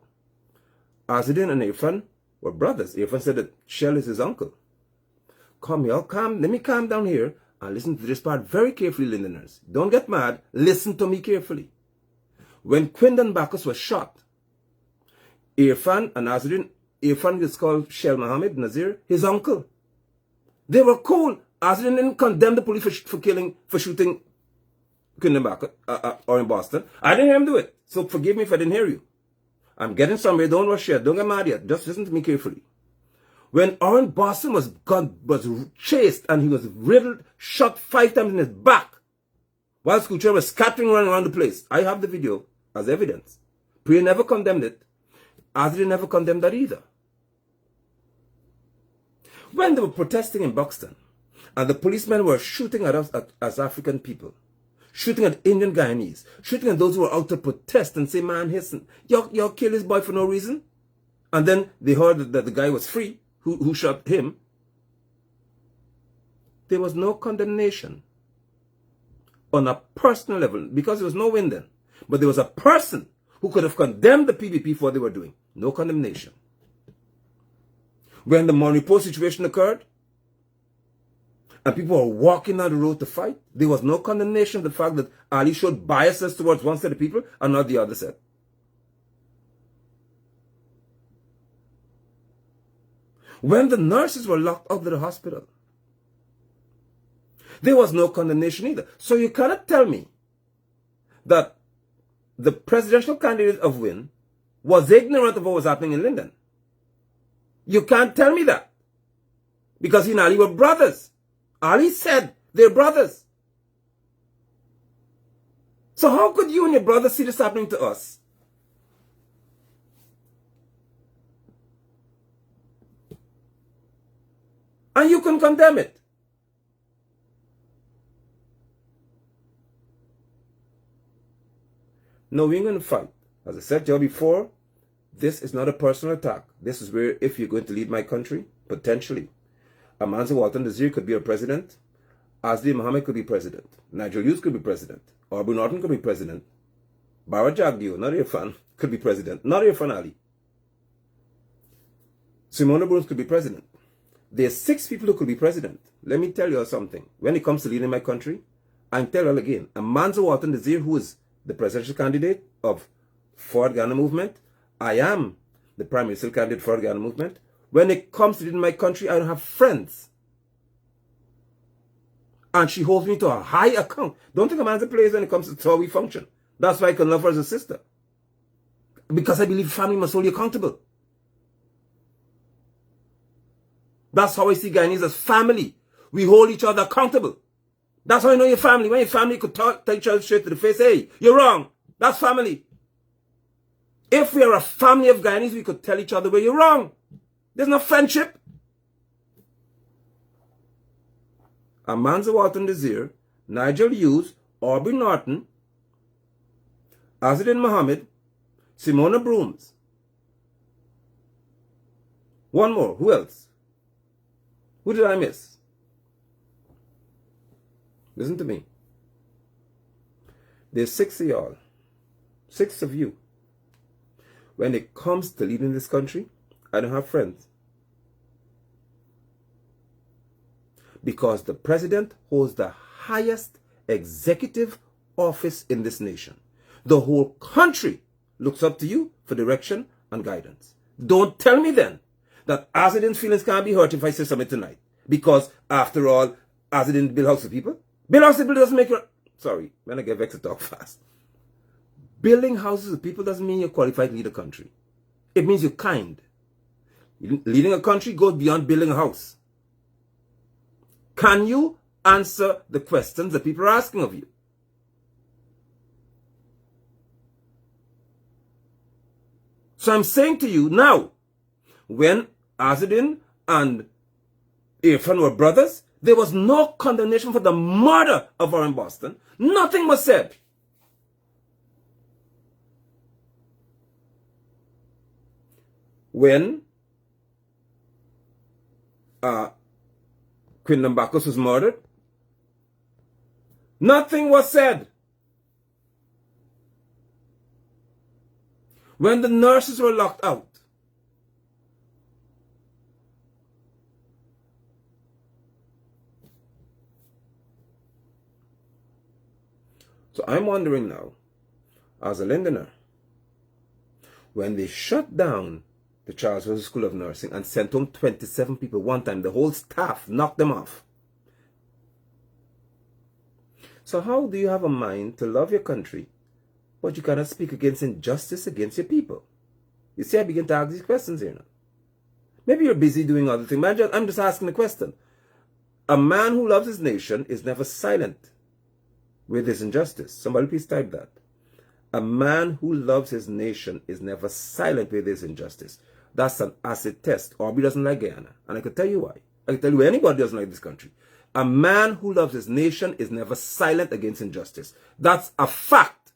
[SPEAKER 1] Azadin and Irfan were brothers. Irfan said that Shell is his uncle. Come here, let me calm down here and listen to this part very carefully, Londoners. Don't get mad. Listen to me carefully. When Quindon Marcus was shot, Irfan and Azadin, Irfan is called Shell Mohammed Nazir, his uncle. They were cool. Azadin didn't condemn the police for shooting Quindon Marcus or in Boston. I didn't hear him do it. So forgive me if I didn't hear you. I'm getting somewhere. Don't rush yet. Don't get mad yet. Just listen to me carefully. When Oren Boston was chased and he was riddled, shot 5 times in his back, while school children were scattering around the place. I have the video as evidence. Priya never condemned it. Azadin never condemned that either. When they were protesting in Buxton, and the policemen were shooting at us as African people, shooting at Indian Guyanese, shooting at those who were out to protest and say, man, listen, y'all kill this boy for no reason. And then they heard that the guy was free, who shot him. There was no condemnation on a personal level, because there was no win then. But there was a person who could have condemned the PPP for what they were doing. No condemnation. When the Monipo situation occurred, and people were walking down the road to fight, there was no condemnation of the fact that Ali showed biases towards one set of people and not the other set. When the nurses were locked out of the hospital, there was no condemnation either. So you cannot tell me that the presidential candidate of WIN was ignorant of what was happening in Linden. You can't tell me that. Because he and Ali were brothers. Ali said they're brothers. So how could you and your brother see this happening to us? And you can condemn it. No, we're going to fight. As I said to you before, this is not a personal attack. This is where, if you're going to lead my country, potentially, Amansa Walton Nazir could be a president. Asli Mohammed could be president. Nigel Hughes could be president. Aubrey Norton could be president. Bara Jagdeo, not Irfan, could be president. Not Irfan Ali. Simona Bruns could be president. There's 6 people who could be president. Let me tell you something. When it comes to leading my country, I'm telling you again, Amansa Walton Nazir, who is the presidential candidate of Forward Ghana Movement, I am the prime minister candidate for Ghana Movement. When it comes to leading my country, I don't have friends. And she holds me to a high account. Don't think Amansa plays when it comes to how we function. That's why I can love her as a sister. Because I believe family must hold you accountable. That's how I see Guyanese as family. We hold each other accountable. That's how I know your family. When your family could tell each other straight to the face, hey, you're wrong. That's family. If we are a family of Guyanese, we could tell each other where you're wrong. There's no friendship. Amansa Walton Nazir, Nigel Hughes, Aubrey Norton, Azadin Mohammed, Simona Brooms. One more. Who else? Who did I miss? Listen to me. There's 6 of y'all. 6 of you. When it comes to leading this country, I don't have friends. Because the president holds the highest executive office in this nation. The whole country looks up to you for direction and guidance. Don't tell me then that Azadin's feelings can't be hurt if I say something tonight. Because, after all, Azadin build house for people. Build house for people doesn't make you... Sorry, when I get vexed, I talk fast. Building houses for people doesn't mean you're qualified to lead a country. It means you're kind. Leading a country goes beyond building a house. Can you answer the questions that people are asking of you? So I'm saying to you now, when Azadin and Irfan were brothers, There was no condemnation for the murder of Warren Boston. Nothing was said. When Quinlan Bacchus was murdered, nothing was said. When the nurses were locked out, so I'm wondering now, as a Londoner, when they shut down the Charles Wilson School of Nursing and sent home 27 people one time, the whole staff knocked them off. So how do you have a mind to love your country, but you cannot speak against injustice against your people? You see, I begin to ask these questions here now. Maybe you're busy doing other things. I'm just asking the question. A man who loves his nation is never silent with his injustice. Somebody please type that. A man who loves his nation is never silent with his injustice. That's an acid test. Aubrey doesn't like Guyana. And I can tell you why. I can tell you why anybody doesn't like this country. A man who loves his nation is never silent against injustice. That's a fact.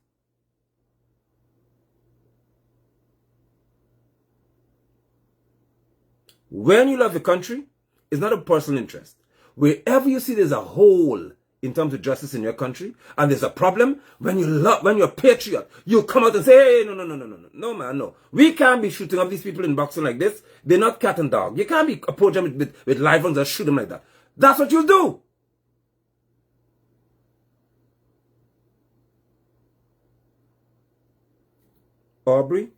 [SPEAKER 1] When you love your country, it's not a personal interest. Wherever you see there's a hole in terms of justice in your country, and there's a problem, when you're a patriot, you come out and say, hey, no, man, no. We can't be shooting up these people in boxing like this. They're not cat and dog. You can't be approach them with live ones and shoot them like that. That's what you'll do. Aubrey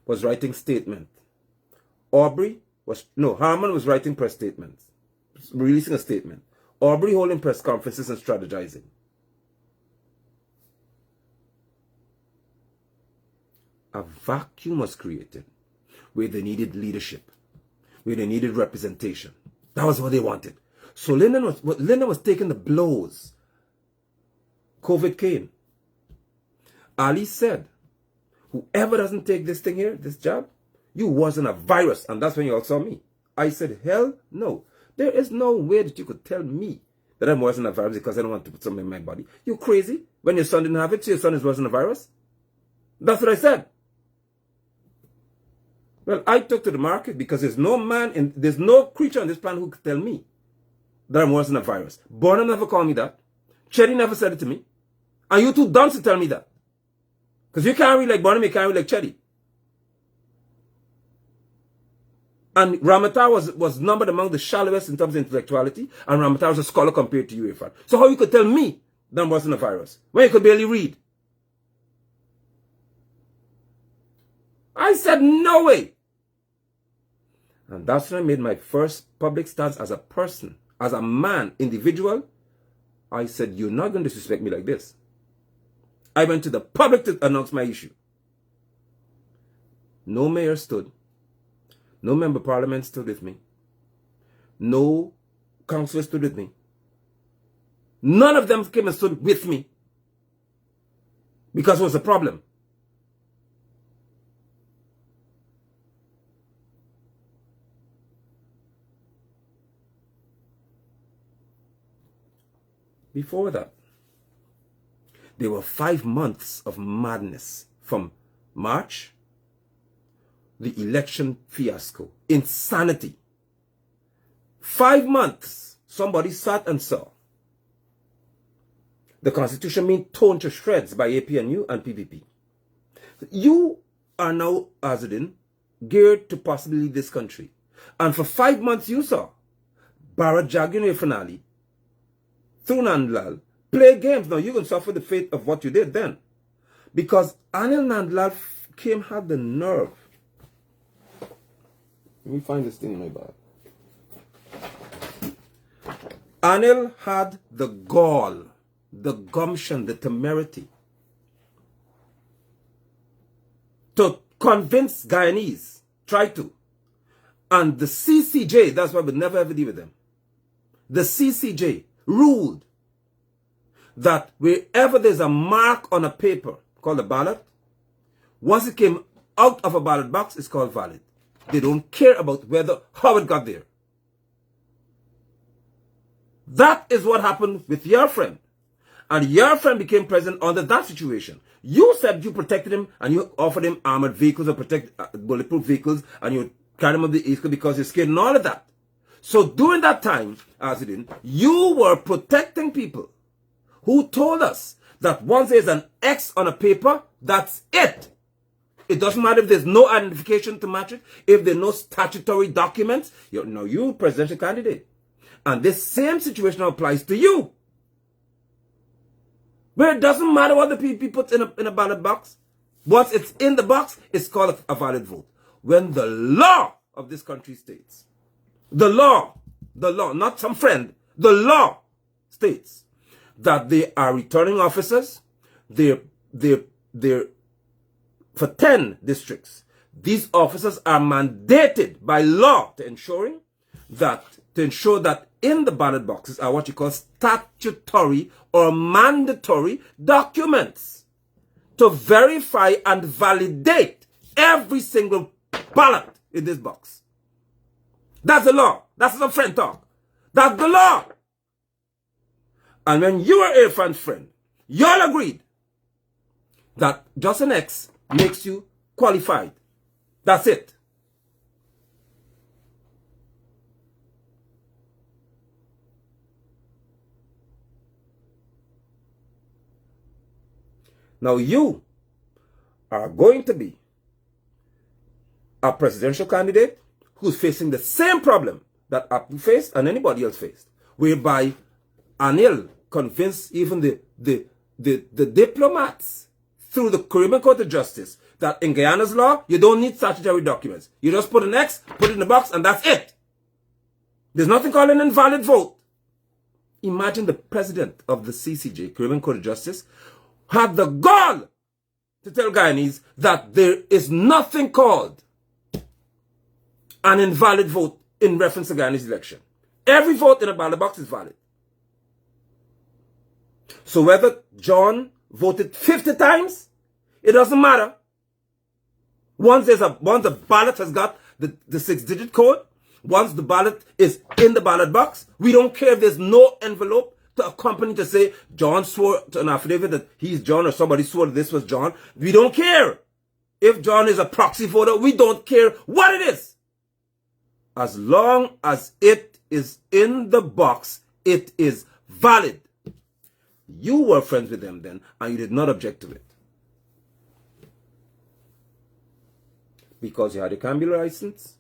[SPEAKER 1] was writing statements. Harman was writing press statements, releasing a statement. Aubrey holding press conferences and strategizing. A vacuum was created where they needed leadership, where they needed representation. That was what they wanted. So Lyndon was taking the blows. COVID came. Ali said, whoever doesn't take this thing here, this job, you wasn't a virus. And that's when you all saw me. I said, hell no. There is no way that you could tell me that I wasn't a virus because I don't want to put something in my body. You crazy? When your son didn't have it, so your son wasn't a virus? That's what I said. Well, I took to the market because there's no creature on this planet who could tell me that I wasn't a virus. Bonham never called me that. Chetty never said it to me. And you too dumb to tell me that. Because you can't read like Bonham, you can't read like Chetty. And Ramatar was numbered among the shallowest in terms of intellectuality, and Ramatar was a scholar compared to you, Irfan. So how you could tell me that wasn't a virus, when you could barely read? I said, no way. And that's when I made my first public stance as a person, as a man, individual. I said, you're not going to disrespect me like this. I went to the public to announce my issue. No mayor stood. No member of parliament stood with me. No councillor stood with me. None of them came and stood with me. Because it was a problem. Before that, there were 5 months of madness from March, the election fiasco, insanity. 5 months, somebody sat and saw the Constitution being torn to shreds by APNU and PPP. You are now, Azadin, geared to possibly lead this country. And for 5 months you saw Bharat Jagunir finale, through Nandlal, play games. Now you're going to suffer the fate of what you did then. Because Anil Nandlal had the nerve. Let me find this thing in my bag. Anil had the gall, the gumption, the temerity to convince Guyanese, try to. And the CCJ, that's why we never ever deal with them. The CCJ ruled that wherever there's a mark on a paper called a ballot, once it came out of a ballot box, it's called valid. They don't care about how it got there. That is what happened with your friend. And your friend became president under that situation. You said you protected him and you offered him armored vehicles or bulletproof vehicles, and you carried him up the East Coast because you're scared and all of that. So during that time, Azudin, you were protecting people who told us that once there's an X on a paper, that's it. It doesn't matter if there's no identification to match it, if there are no statutory documents. You're presidential candidate. And this same situation applies to you. Where it doesn't matter what the PPP puts in a ballot box. Once it's in the box, it's called a valid vote. When the law of this country states, the law, not some friend, the law states that they are returning officers, they're for 10 districts. These officers are mandated by law to ensure that in the ballot boxes are what you call statutory or mandatory documents to verify and validate every single ballot in this box. That's the law. That's some friend talk. That's the law. And when you were Irfan's friend, y'all agreed that just an X makes you qualified. That's it. Now you are going to be a presidential candidate who's facing the same problem that Apple faced and anybody else faced, whereby Anil convinced even the diplomats through the Caribbean Court of Justice that in Guyana's law, you don't need statutory documents. You just put an X, put it in the box, and that's it. There's nothing called an invalid vote. Imagine the president of the CCJ, Caribbean Court of Justice, had the gall to tell Guyanese that there is nothing called an invalid vote in reference to Guyanese election. Every vote in a ballot box is valid. So whether John voted 50 times, it doesn't matter. Once the ballot has got the 6-digit code, once the ballot is in the ballot box, we don't care if there's no envelope to accompany to say John swore to an affidavit that he's John, or somebody swore that this was John. We don't care. If John is a proxy voter, we don't care what it is. As long as it is in the box, it is valid. You were friends with them then, and you did not object to it. Because you had your Cambly license,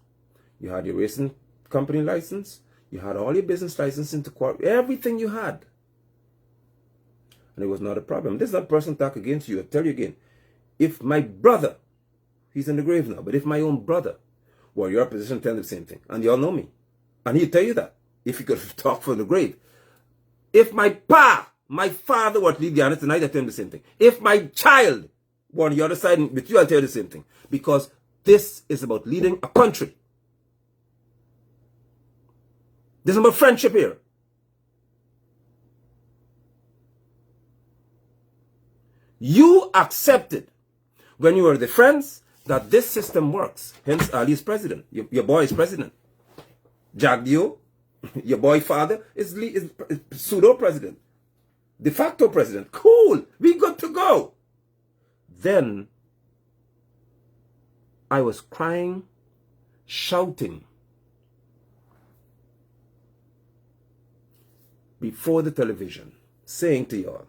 [SPEAKER 1] you had your racing company license, you had all your business license into court, everything you had. And it was not a problem. This is not a personal attack against you. I tell you again, if my brother, he's in the grave now, but if my own brother were your position, tell him the same thing. And you all know me. And he'd tell you that, if he could talk from the grave. If my father were to leave Guyana tonight, I'd tell him the same thing. If my child were on the other side with you, I'll tell you the same thing. Because this is about leading a country. This is about friendship here. You accepted, when you were the friends, that this system works. Hence, Ali is president. Your boy is president. Jagdio, your boy father, is pseudo-president. De facto president. Cool. We good to go. Then, I was crying, shouting, before the television, saying to y'all,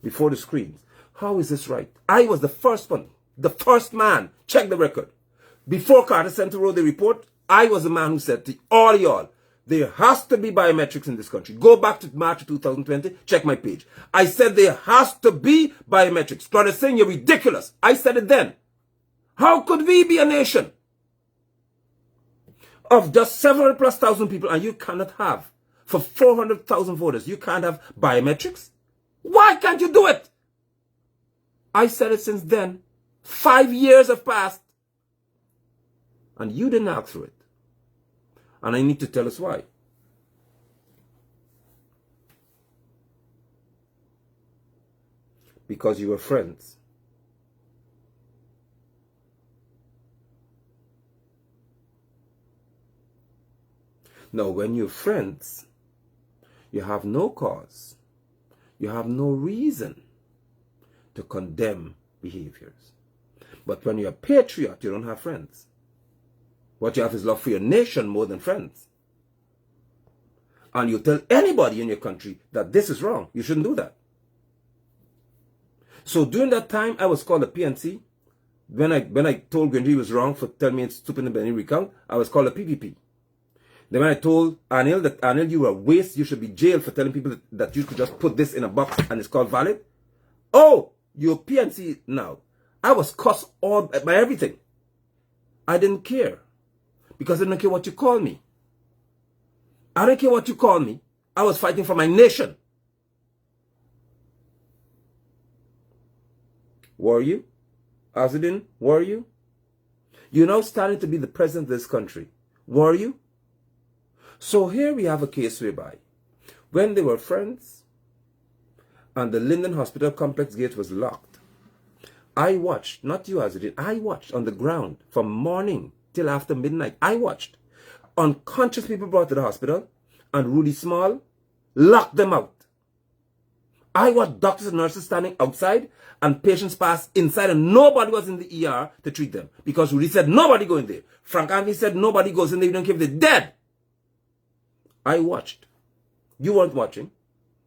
[SPEAKER 1] before the screens, how is this right? I was the first one, the first man, check the record. Before Carter Center wrote the report, I was the man who said to all y'all, there has to be biometrics in this country. Go back to March of 2020, check my page. I said there has to be biometrics. Started saying you're ridiculous. I said it then. How could we be a nation of just 700,000+ people and you cannot have, for 400,000 voters, you can't have biometrics? Why can't you do it? I said it since then. 5 years have passed. And you didn't ask for it. And I need to tell us why. Because you were friends. Now, when you're friends, You have no cause. You have no reason to condemn behaviors. But when you're a patriot, you don't have friends. What you have is love for your nation more than friends. And you tell anybody in your country that this is wrong. You shouldn't do that. So during that time, I was called a PNC. When I told Gwendy he was wrong for telling me it's stupid in any recount, I was called a PPP. Then when I told Anil that, Anil, you were a waste, you should be jailed for telling people that you could just put this in a box and it's called valid. Oh, you're PNC now. I was cussed all by everything. I didn't care. Because I didn't care what you call me. I don't care what you call me. I was fighting for my nation. Were you? Azadin, were you? You're now starting to be the president of this country. Were you? So here we have a case whereby when they were friends and the Linden Hospital complex gate was locked, I watched, not you Azadin, I watched on the ground from morning till after midnight. I watched unconscious people brought to the hospital and Rudy Small locked them out. I watched doctors and nurses standing outside and patients passed inside and nobody was in the ER to treat them because Rudy said nobody go in there. Frank Anthony said nobody goes in there, you don't care if they're dead. I watched. You weren't watching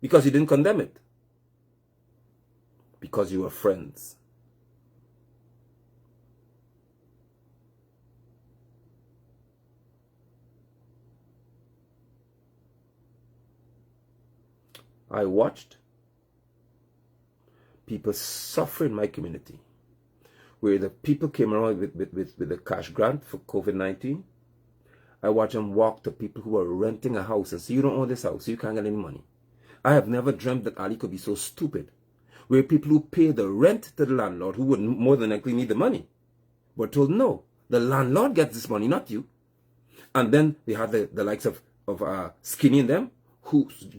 [SPEAKER 1] because you didn't condemn it. Because you were friends. I watched people suffer in my community, where the people came around with a cash grant for COVID-19. I watched them walk to people who were renting a house and say, you don't own this house, so you can't get any money. I have never dreamt that Ali could be so stupid, where people who pay the rent to the landlord, who would more than likely need the money, were told, no, the landlord gets this money, not you. And then they had the likes of Skinny and them,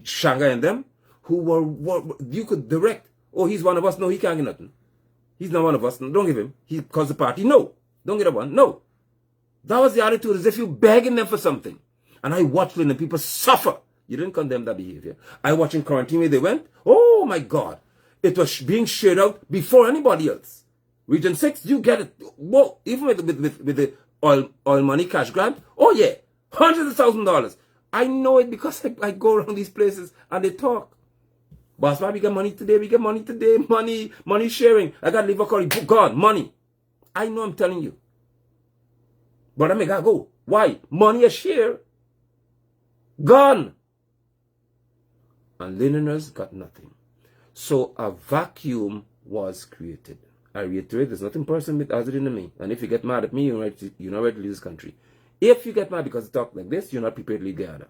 [SPEAKER 1] Shanghai and them, who were you could direct. Oh, he's one of us. No, he can't get nothing. He's not one of us. No, don't give him. He caused the party. No, don't get a one. No. That was the attitude, as if you're begging them for something. And I watched when the people suffer. You didn't condemn that behavior. I watched in quarantine where they went. Oh, my God. It was being shared out before anybody else. Region 6, you get it. Whoa, even with the oil money cash grant. Oh, yeah. Hundreds of $1,000s. I know it because I go around these places and they talk. Boss, why we get money today? We get money today. Money sharing. I got liver curry. Gone. Money. I know I'm telling you. But I may gotta go. Why? Money a share. Gone. And Lindeners got nothing. So a vacuum was created. I reiterate, there's nothing personal with other than me. And if you get mad at me, you're not ready to leave this country. If you get mad because you talk like this, you're not prepared to leave Guyana.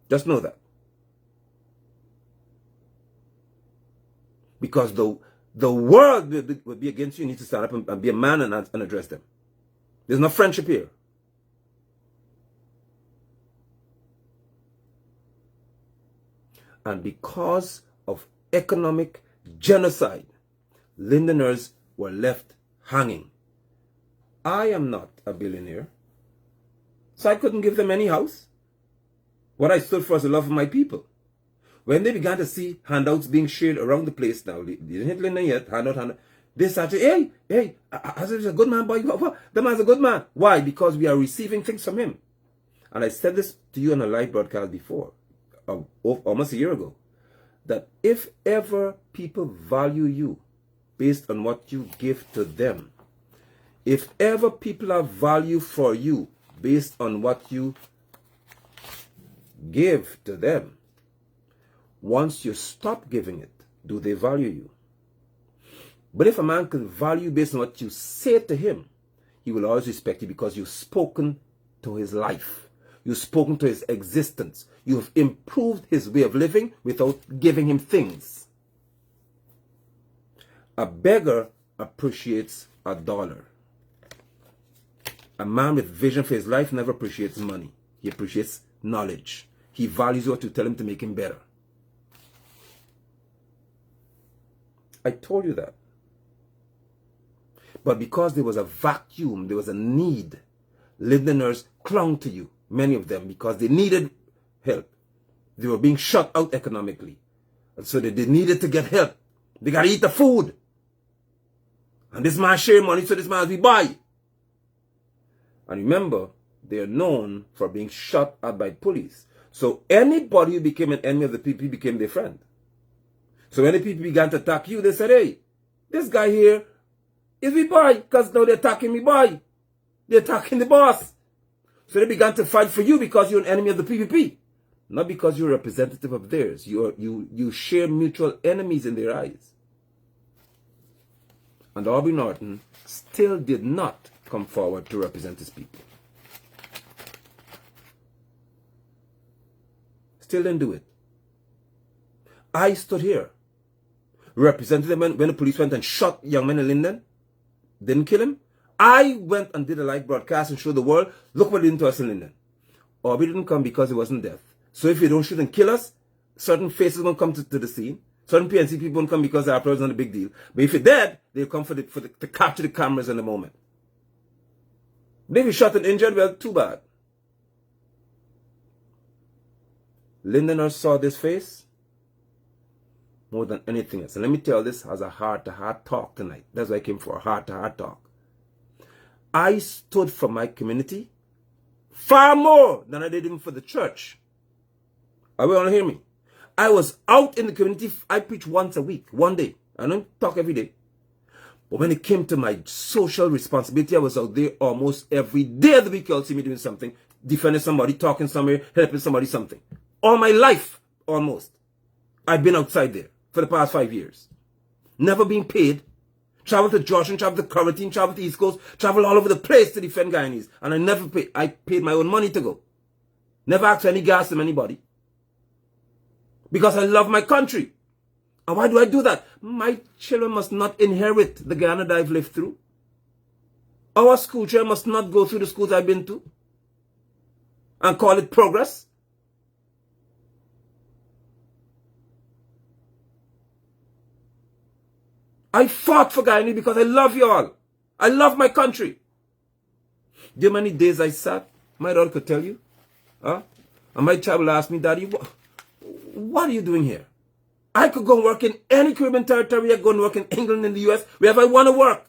[SPEAKER 1] Just know that. Because the world will be against you. You need to stand up and be a man and address them. There's no friendship here. And because of economic genocide, Lindeners were left hanging. I am not a billionaire, so I couldn't give them any house. What I stood for is the love of my people. When they began to see handouts being shared around the place now, they didn't hit Linden yet, handout. They started, hey, Azad's a good man, boy. The man's a good man. Why? Because we are receiving things from him. And I said this to you on a live broadcast before, almost a year ago, that if ever people value you based on what you give to them, if ever people have value for you based on what you give to them, once you stop giving it, do they value you? But if a man can value based on what you say to him, he will always respect you because you've spoken to his life. You've spoken to his existence. You have improved his way of living without giving him things. A beggar appreciates a dollar. A man with vision for his life never appreciates money. He appreciates knowledge. He values what you tell him to make him better. I told you that. But because there was a vacuum, there was a need, Lindeners clung to you, many of them, because they needed help. They were being shut out economically. And so they needed to get help. They got to eat the food. And this man share money, so this man we buy. And remember, they are known for being shot at by police. So anybody who became an enemy of the PPP became their friend. So when the PPP began to attack you, they said, hey, this guy here is we buy, because now they're attacking me buy. They're attacking the boss. So they began to fight for you because you're an enemy of the PPP. Not because you're a representative of theirs. You share mutual enemies in their eyes. And Aubrey Norton still did not come forward to represent his people. Still didn't do it. I stood here, represented them when the police went and shot young men in Linden. Didn't kill him. I went and did a live broadcast and showed the world, look what they did to us in Linden. Aubrey didn't come because it wasn't death. So if you don't shoot and kill us, certain faces won't come to the scene. Certain PNC people won't come because our is not a big deal. But if you're dead, they'll come to capture the cameras in the moment. But if you're shot and injured, well, too bad. Lindener saw this face more than anything else. And let me tell this as a heart-to-heart talk tonight. That's what I came for, a heart-to-heart talk. I stood for my community far more than I did even for the church. Are we all hear me? I was out in the community. I preach once a week, one day. I don't talk every day. But when it came to my social responsibility, I was out there almost every day of the week. You'll see me doing something, defending somebody, talking somewhere, helping somebody something. All my life, almost, I've been outside there for the past 5 years. Never been paid. Traveled to Georgia, traveled to Carrollton, traveled to East Coast, traveled all over the place to defend Guyanese. And I never paid. I paid my own money to go. Never asked for any gas from anybody. Because I love my country. And why do I do that? My children must not inherit the Guyana that I've lived through. Our school children must not go through the schools I've been to and call it progress. I fought for Guyana because I love you all. I love my country. Do you know how many days I sat? My daughter could tell you. And my child will ask me, Daddy, what are you doing here? I could go and work in any Caribbean territory. I go and work in England, in the US, wherever I want to work.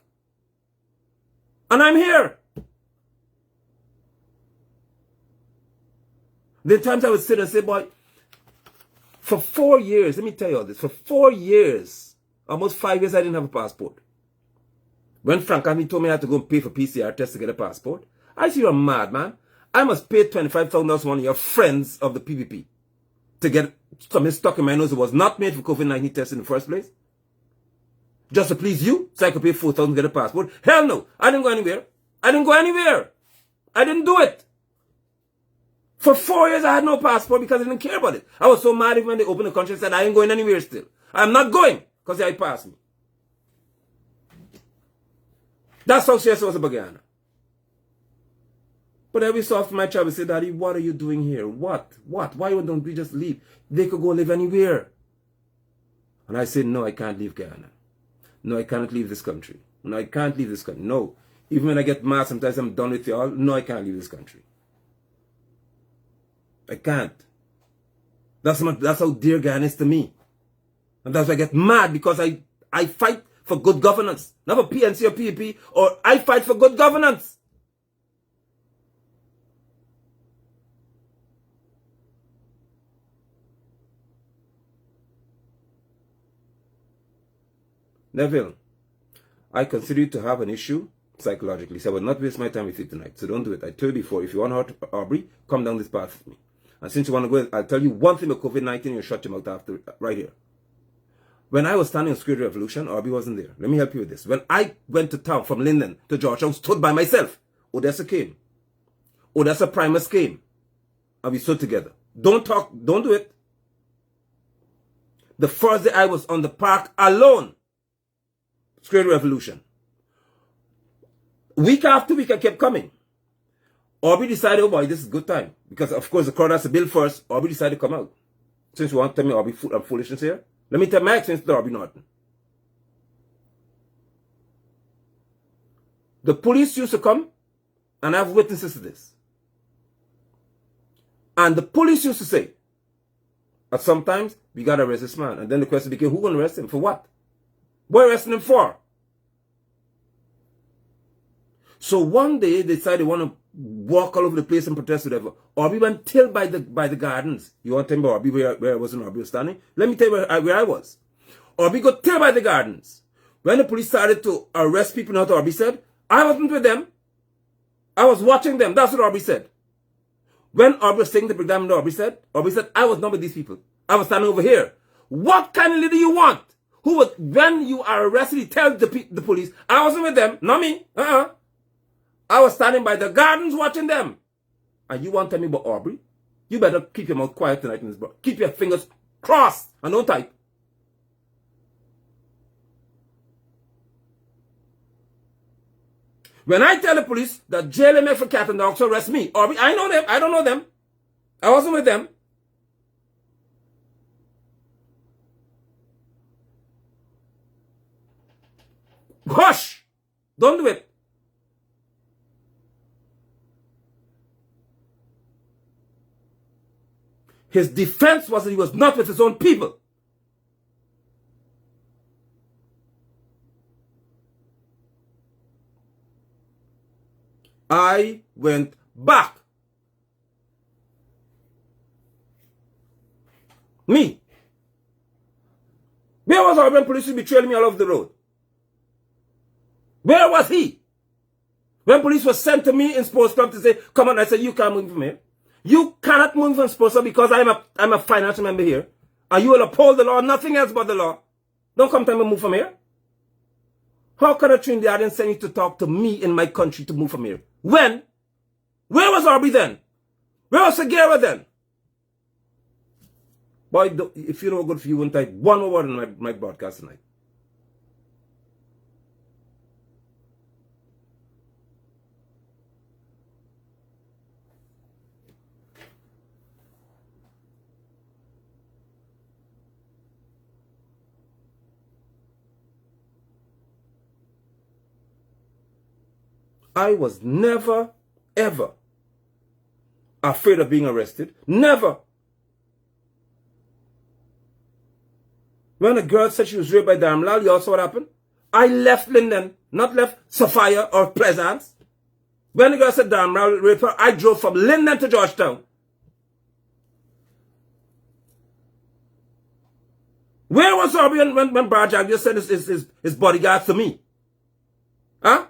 [SPEAKER 1] And I'm here. There are times I would sit and say, boy, for 4 years, let me tell you all this, for 4 years, almost 5 years, I didn't have a passport. When Frank and me told me I had to go and pay for PCR tests to get a passport, I said, you're mad, man. I must pay $25,000 to one of your friends of the PPP to get something stuck in my nose that was not made for COVID-19 tests in the first place. Just to please you, so I could pay $4,000 to get a passport. Hell no, I didn't go anywhere. I didn't go anywhere. I didn't do it. For 4 years, I had no passport because I didn't care about it. I was so mad even when they opened the country and said, I ain't going anywhere still. I'm not going because they passed me. That's how serious I was about Guyana. But every so often my child would say, Daddy, what are you doing here? What? Why don't we just leave? They could go live anywhere. And I said, no, I can't leave Guyana. No, I cannot leave this country. No, I can't leave this country. No. Even when I get mad, sometimes I'm done with you all. No, I can't leave this country. I can't. That's how dear Guyana is to me. And that's why I get mad, because I fight for good governance. Not for PNC or PPP, or I fight for good governance. Neville, I consider you to have an issue psychologically, so I will not waste my time with you tonight. So don't do it. I told you before, if you want to hurt Aubrey, come down this path with me. And since you want to go, I'll tell you one thing about COVID-19, you'll shut your mouth after, right here. When I was standing on Security Revolution, Aubrey wasn't there. Let me help you with this. When I went to town from Linden to Georgia, I stood by myself. Odessa came. Odessa Primus came. And we stood together. Don't talk, don't do it. The first day I was on the park alone, Security Revolution. Week after week, I kept coming. Aubrey decided, oh boy, this is a good time. Because, of course, the crowd has to build first. Aubrey decided to come out. Since you want to tell me Aubrey foolishness here, let me tell my experience to Aubrey Norton. The police used to come, and I have witnesses to this. And the police used to say, At sometimes, we got to arrest this man. And then the question became, who going to arrest him? For what? What arresting him for? So one day, they decided they want to walk all over the place and protest, whatever. Orbie went till by the gardens. You want to tell me Orbie where I was when Orbie was standing? Let me tell you where I was. Orbie got till by the gardens. When the police started to arrest people, not Orbie said, I wasn't with them. I was watching them. That's what Orbie said. When Orbie was taking the breakdown, Orbie said, I was not with these people. I was standing over here. What kind of leader you want? Who would, when you are arrested, you tell the police, I wasn't with them, not me. I was standing by the gardens watching them. And you want to tell me about Aubrey? You better keep your mouth quiet tonight in this book. Keep your fingers crossed and don't type. When I tell the police that jail them for cat and dog, so arrest me. Aubrey, I know them. I don't know them. I wasn't with them. Hush! Don't do it. His defense was that he was not with his own people. I went back. Me. Where was I when police would be trailing me all over the road? Where was he? When police was sent to me in Sports Club to say, come on, I said, you can't move from here. You cannot move from Sports Club because I'm a financial member here. And you will uphold the law, nothing else but the law. Don't come tell me to move from here. How can a Trinidadian send you to talk to me in my country to move from here? When? Where was Aubrey then? Where was Segura then? Boy, if you know good for you, won't type one more word in my broadcast tonight. I was never, ever afraid of being arrested. Never. When a girl said she was raped by Damlal, you also what happened? I left Linden, not left Sophia or Pleasance. When the girl said Damlal raped her, I drove from Linden to Georgetown. Where was Aubrey when Brad Jack just said his bodyguard to me? Huh?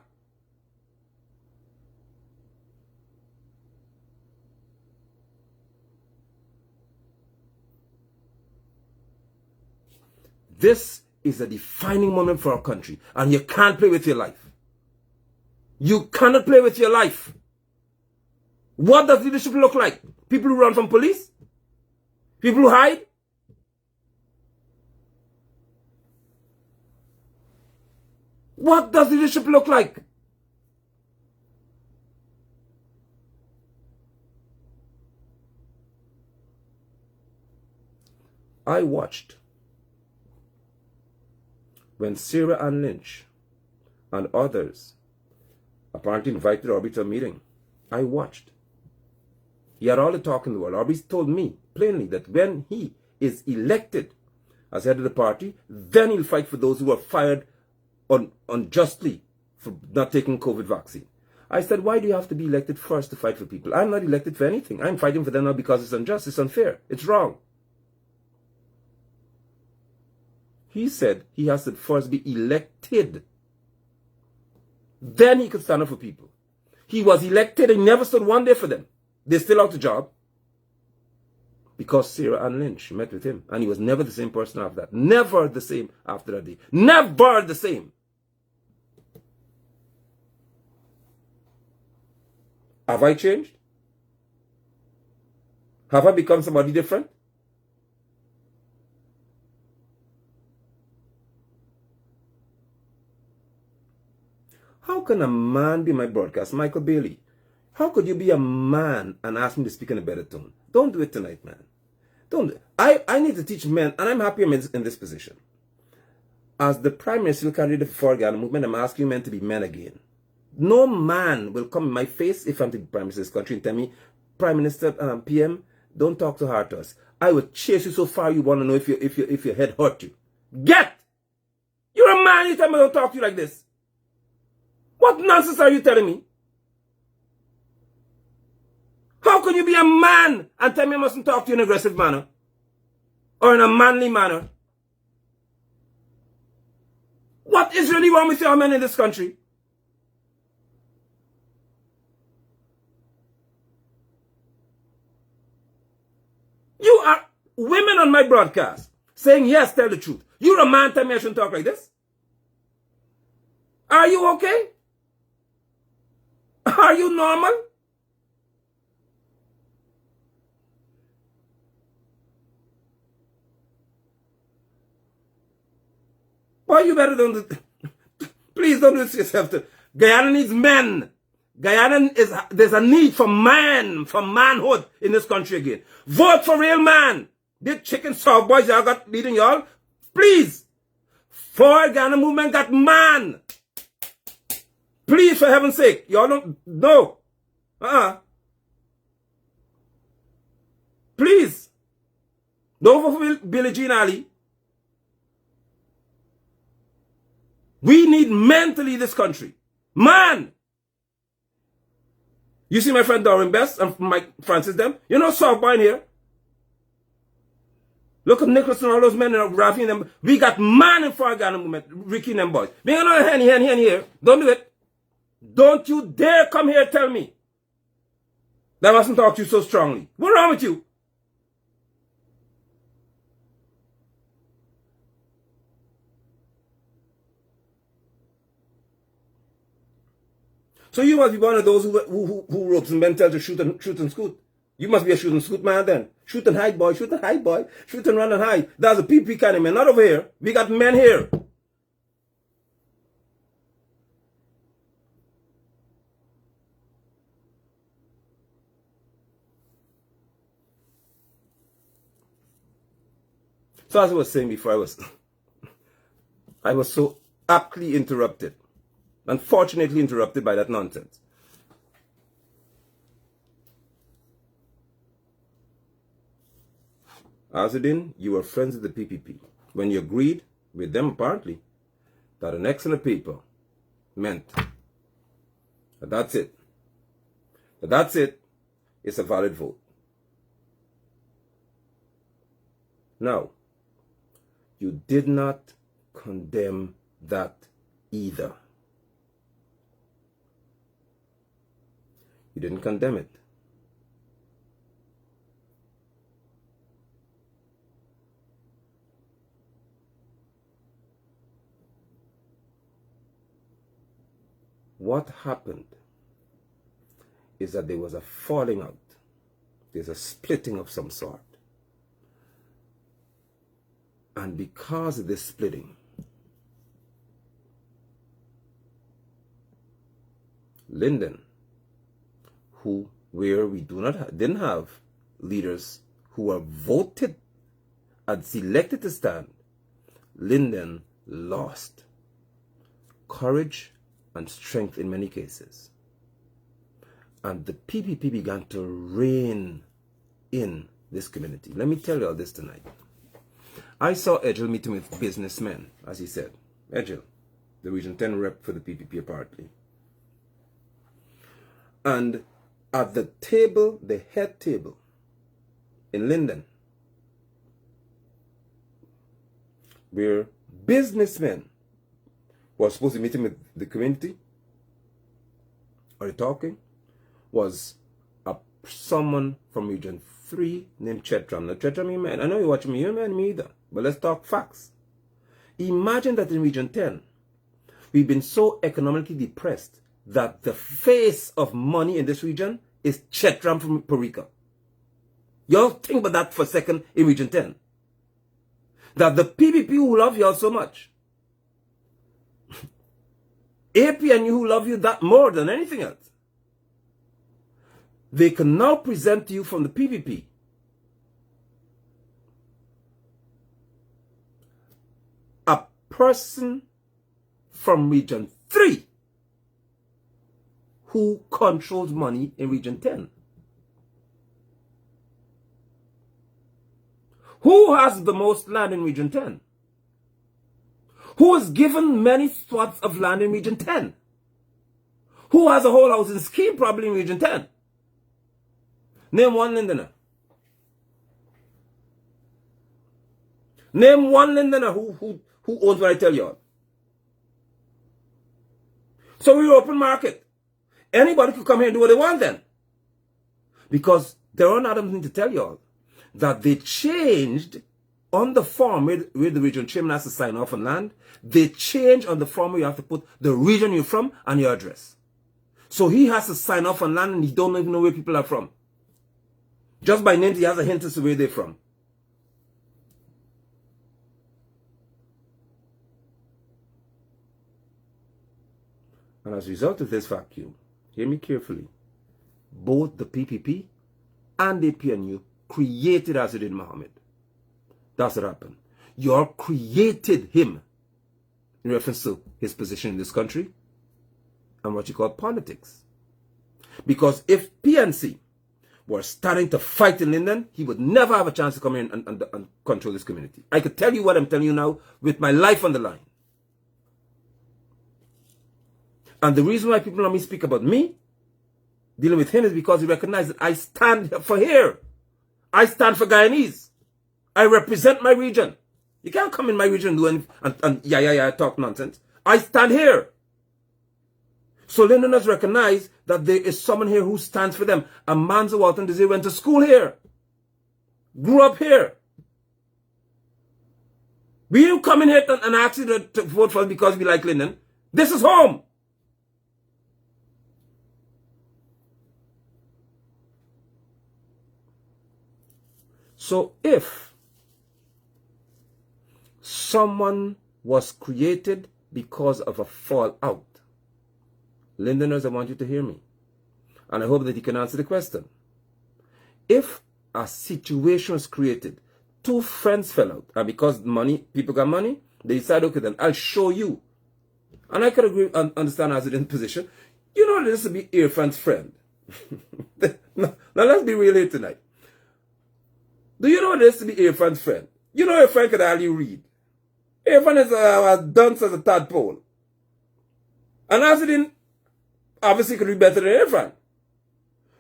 [SPEAKER 1] This is a defining moment for our country, and you can't play with your life. You cannot play with your life. What does leadership look like? People who run from police? People who hide? What does leadership look like? I watched when Sarah Ann Lynch and others apparently invited Aubrey to a meeting. I watched. He had all the talk in the world. Aubrey told me plainly that when he is elected as head of the party, then he'll fight for those who were fired unjustly for not taking COVID vaccine. I said, why do you have to be elected first to fight for people? I'm not elected for anything. I'm fighting for them now because it's unjust, it's unfair, it's wrong. He said he has to first be elected. Then he could stand up for people. He was elected and never stood one day for them. They still out the job. Because Sarah Ann Lynch met with him. And he was never the same person after that. Never the same after that day. Never the same. Have I changed? Have I become somebody different? How can a man be my broadcast? Michael Bailey, how could you be a man and ask me to speak in a better tone? Don't do it tonight, man. Don't. I need to teach men, and I'm happy I'm in this position. As the Prime Ministerial candidate for the movement, I'm asking men to be men again. No man will come in my face if I'm the Prime Minister of this country and tell me, Prime Minister, PM, don't talk too hard to us. I will chase you so far you want to know if your head hurt you. Get! You're a man, you tell me I don't talk to you like this. What nonsense are you telling me? How can you be a man and tell me I mustn't talk to you in an aggressive manner? Or in a manly manner? What is really wrong with your men in this country? You are women on my broadcast saying, yes, tell the truth. You're a man, tell me I shouldn't talk like this. Are you okay? Are you normal? Why you better don't do please don't do this to yourself. Guyana needs men. There's a need for man, for manhood in this country again. Vote for real man. Did chicken soft boys y'all got leading y'all? Please. For Guyana movement got man. Please, for heaven's sake. Y'all don't, no. Please. Don't vote for Billie Jean Ali. We need men to lead this country. Man! You see my friend Doreen Best and Mike Francis them? You know soft boy in here? Look at Nicholas and all those men and Rafi and them. We got man in for Ghana movement. Ricky and them boys. Being another henny here. Don't do it. Don't you dare come here and tell me that I mustn't talk to you so strongly. What's wrong with you? So you must be one of those who ropes and men tell to shoot and scoot. You must be a shoot and scoot man then. Shoot and hide, boy. Shoot and hide, boy. Shoot and run and hide. That's a PP kind of man. Not over here. We got men here. So as I was saying before, I was so aptly interrupted. Unfortunately interrupted by that nonsense. Azudin, you were friends with the PPP when you agreed with them apparently that an excellent paper meant that that's it. That that's it. It's a valid vote. Now, you did not condemn that either. You didn't condemn it. What happened is that there was a falling out. There's a splitting of some sort. And because of this splitting, Lyndon, where we didn't have leaders who were voted and selected to stand, Lyndon lost courage and strength in many cases. And the PPP began to reign in this community. Let me tell you all this tonight. I saw Edgel meeting with businessmen, as he said. Edgel, the Region 10 rep for the PPP apparently. And at the table, the head table in Lyndon, where businessmen were supposed to be meeting with the community or talking, was someone from Region 3 named Chetram. Now, Chetram, you man, I know you're watching me, you're man me either, but let's talk facts. Imagine that in Region 10, we've been so economically depressed that the face of money in this region is Chetram from Puerto Rico. Y'all think about that for a second in Region 10. That the PPP who love y'all so much, AP and you who love you that more than anything else, they can now present to you from the PPP a person from Region 3 who controls money in Region 10. Who has the most land in Region 10? Who is given many swaths of land in Region 10? Who has a whole housing scheme probably in Region 10? Name one Londoner. Name one Londoner who owns what I tell you all. So we're open market. Anybody could come here and do what they want then. Because there are another thing to tell you all. That they changed on the form where the region chairman has to sign off on land. They changed on the form where you have to put the region you're from and your address. So he has to sign off on land and he don't even know where people are from. Just by name, he has a hint as to where they're from. And as a result of this vacuum, hear me carefully, both the PPP and the PNU created Azzuddin Mohammed. That's what happened. You all created him in reference to his position in this country and what you call politics. Because if PNC were starting to fight in Linden, he would never have a chance to come in and control this community. I could tell you what I'm telling you now with my life on the line. And the reason why people let me speak about me dealing with him is because he recognizes that I stand for here. I stand for Guyanese. I represent my region. You can't come in my region and do anything and talk nonsense. I stand here. So Londoners recognize that there is someone here who stands for them. A man Walton Desir went to school here. Grew up here. We didn't come in here and ask you to vote for us because we like Linden. This is home. So if someone was created because of a fallout, Lindeners, I want you to hear me. And I hope that you can answer the question. If a situation was created, two friends fell out, and because people got money, they decided, okay, then I'll show you. And I could agree and understand Azzuddin's position. You know, this will be Irfan's friend. Now, let's be real here tonight. Do you know what it is to be Irfan's friend? You know Irfan could hardly read. Irfan is a dunce as a tadpole. And Azzuddin obviously could read better than Irfan.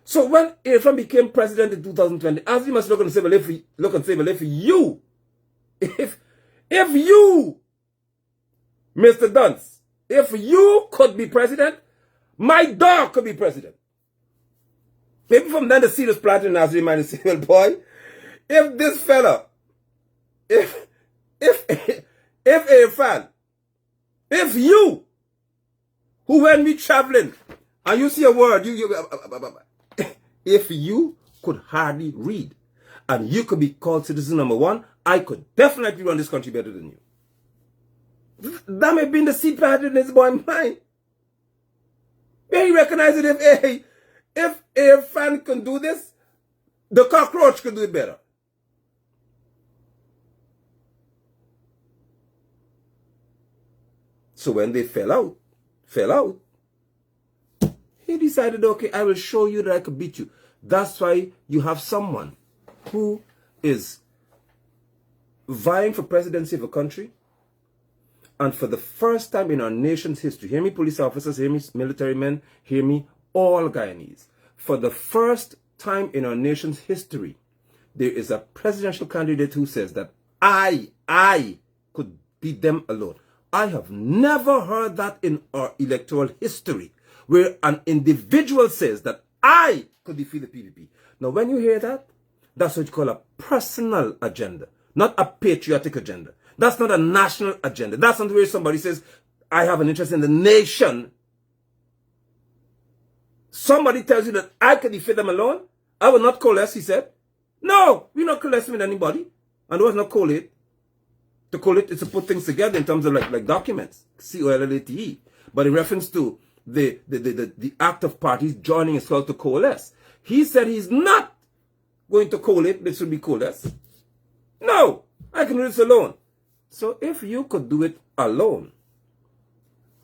[SPEAKER 1] So when Irfan became president in 2020, Azzuddin must look and say, well, if you, if you, Mr. Dunce, if you could be president, my dog could be president. Maybe from then the seed was planted in Azzuddin's mind and say, well, boy, if this fella, if Irfan, if you, who when we traveling, and you see a word, if you could hardly read, and you could be called citizen number one, I could definitely run this country better than you. That may be in the seed planted in his boy's mind. May he recognize it if Irfan can do this, the cockroach could do it better. So when they fell out, he decided, okay, I will show you that I could beat you. That's why you have someone who is vying for presidency of a country, and for the first time in our nation's history, hear me police officers, hear me military men, hear me all Guyanese. For the first time in our nation's history, there is a presidential candidate who says that I could beat them alone. I have never heard that in our electoral history, where an individual says that I could defeat the PPP. Now, when you hear that, that's what you call a personal agenda, not a patriotic agenda. That's not a national agenda. That's not where somebody says, I have an interest in the nation. Somebody tells you that I could defeat them alone. I will not coalesce, he said. No, we're not coalescing with anybody. And it was not collate. To collate is to put things together in terms of like documents. C-O-L-L-A-T-E. But in reference to the act of parties joining is called to coalesce. He said he's not going to collate, this will be coalesce. No, I can do this alone. So if you could do it alone,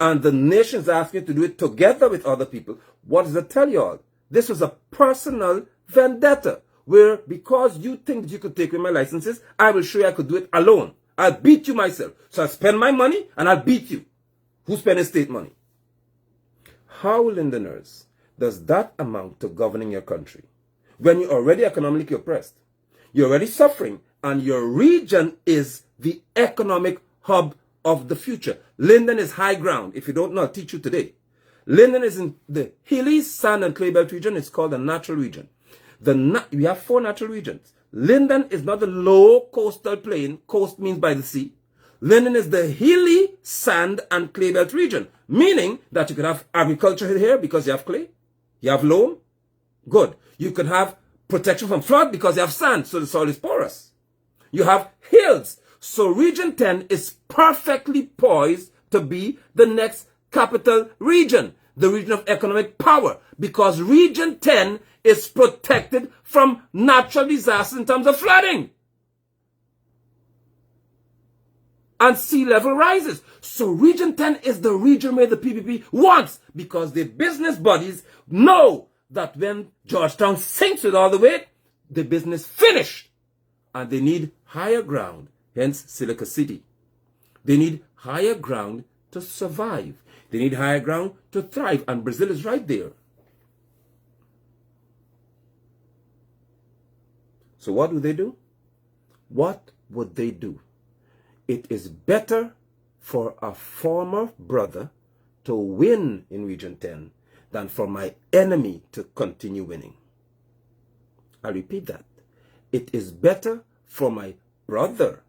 [SPEAKER 1] and the nation's asking you to do it together with other people, what does it tell you all? This was a personal vendetta. where because you think that you could take away my licenses, I will show you I could do it alone. I'll beat you myself. So I'll spend my money and I'll beat you. Who's spending state money? How, Londoners, does that amount to governing your country? When you're already economically oppressed, you're already suffering, and your region is the economic hub of the future. Linden is high ground. If you don't know, I'll teach you today. Linden is in the hilly sand and clay belt region. It's called a natural region. We have 4 natural regions. Linden is not the low coastal plain. Coast means by the sea. Linden is the hilly sand and clay belt region, meaning that you could have agriculture here because you have clay. You have loam. Good. You could have protection from flood because you have sand, so the soil is porous. You have hills. So Region 10 is perfectly poised to be the next capital region, the region of economic power, because Region 10 is protected from natural disasters in terms of flooding and sea level rises. So Region 10 is the region where the PPP wants, because the business bodies know that when Georgetown sinks with all the weight, the business finished. And they need higher ground, hence Silica City. They need higher ground to survive. They need higher ground to thrive, and Brazil is right there. So what do? What would they do? It is better for a former brother to win in Region 10 than for my enemy to continue winning. I repeat that. It is better for my brother,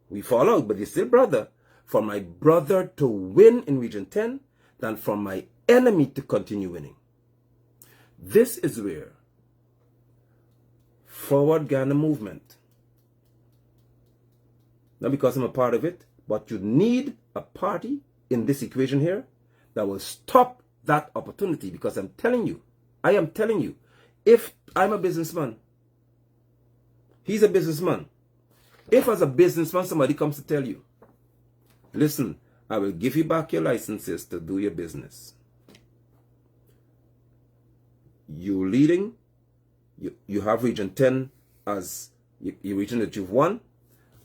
[SPEAKER 1] we fall out, but he's still brother, for my brother to win in Region 10 than for my enemy to continue winning. This is where Forward Ghana movement, not because I'm a part of it, but you need a party in this equation here that will stop that opportunity, because I am telling you, if I'm a businessman, he's a businessman. If as a businessman somebody comes to tell you, listen, I will give you back your licenses to do your business. You leading, you have Region 10 as your region that you've won.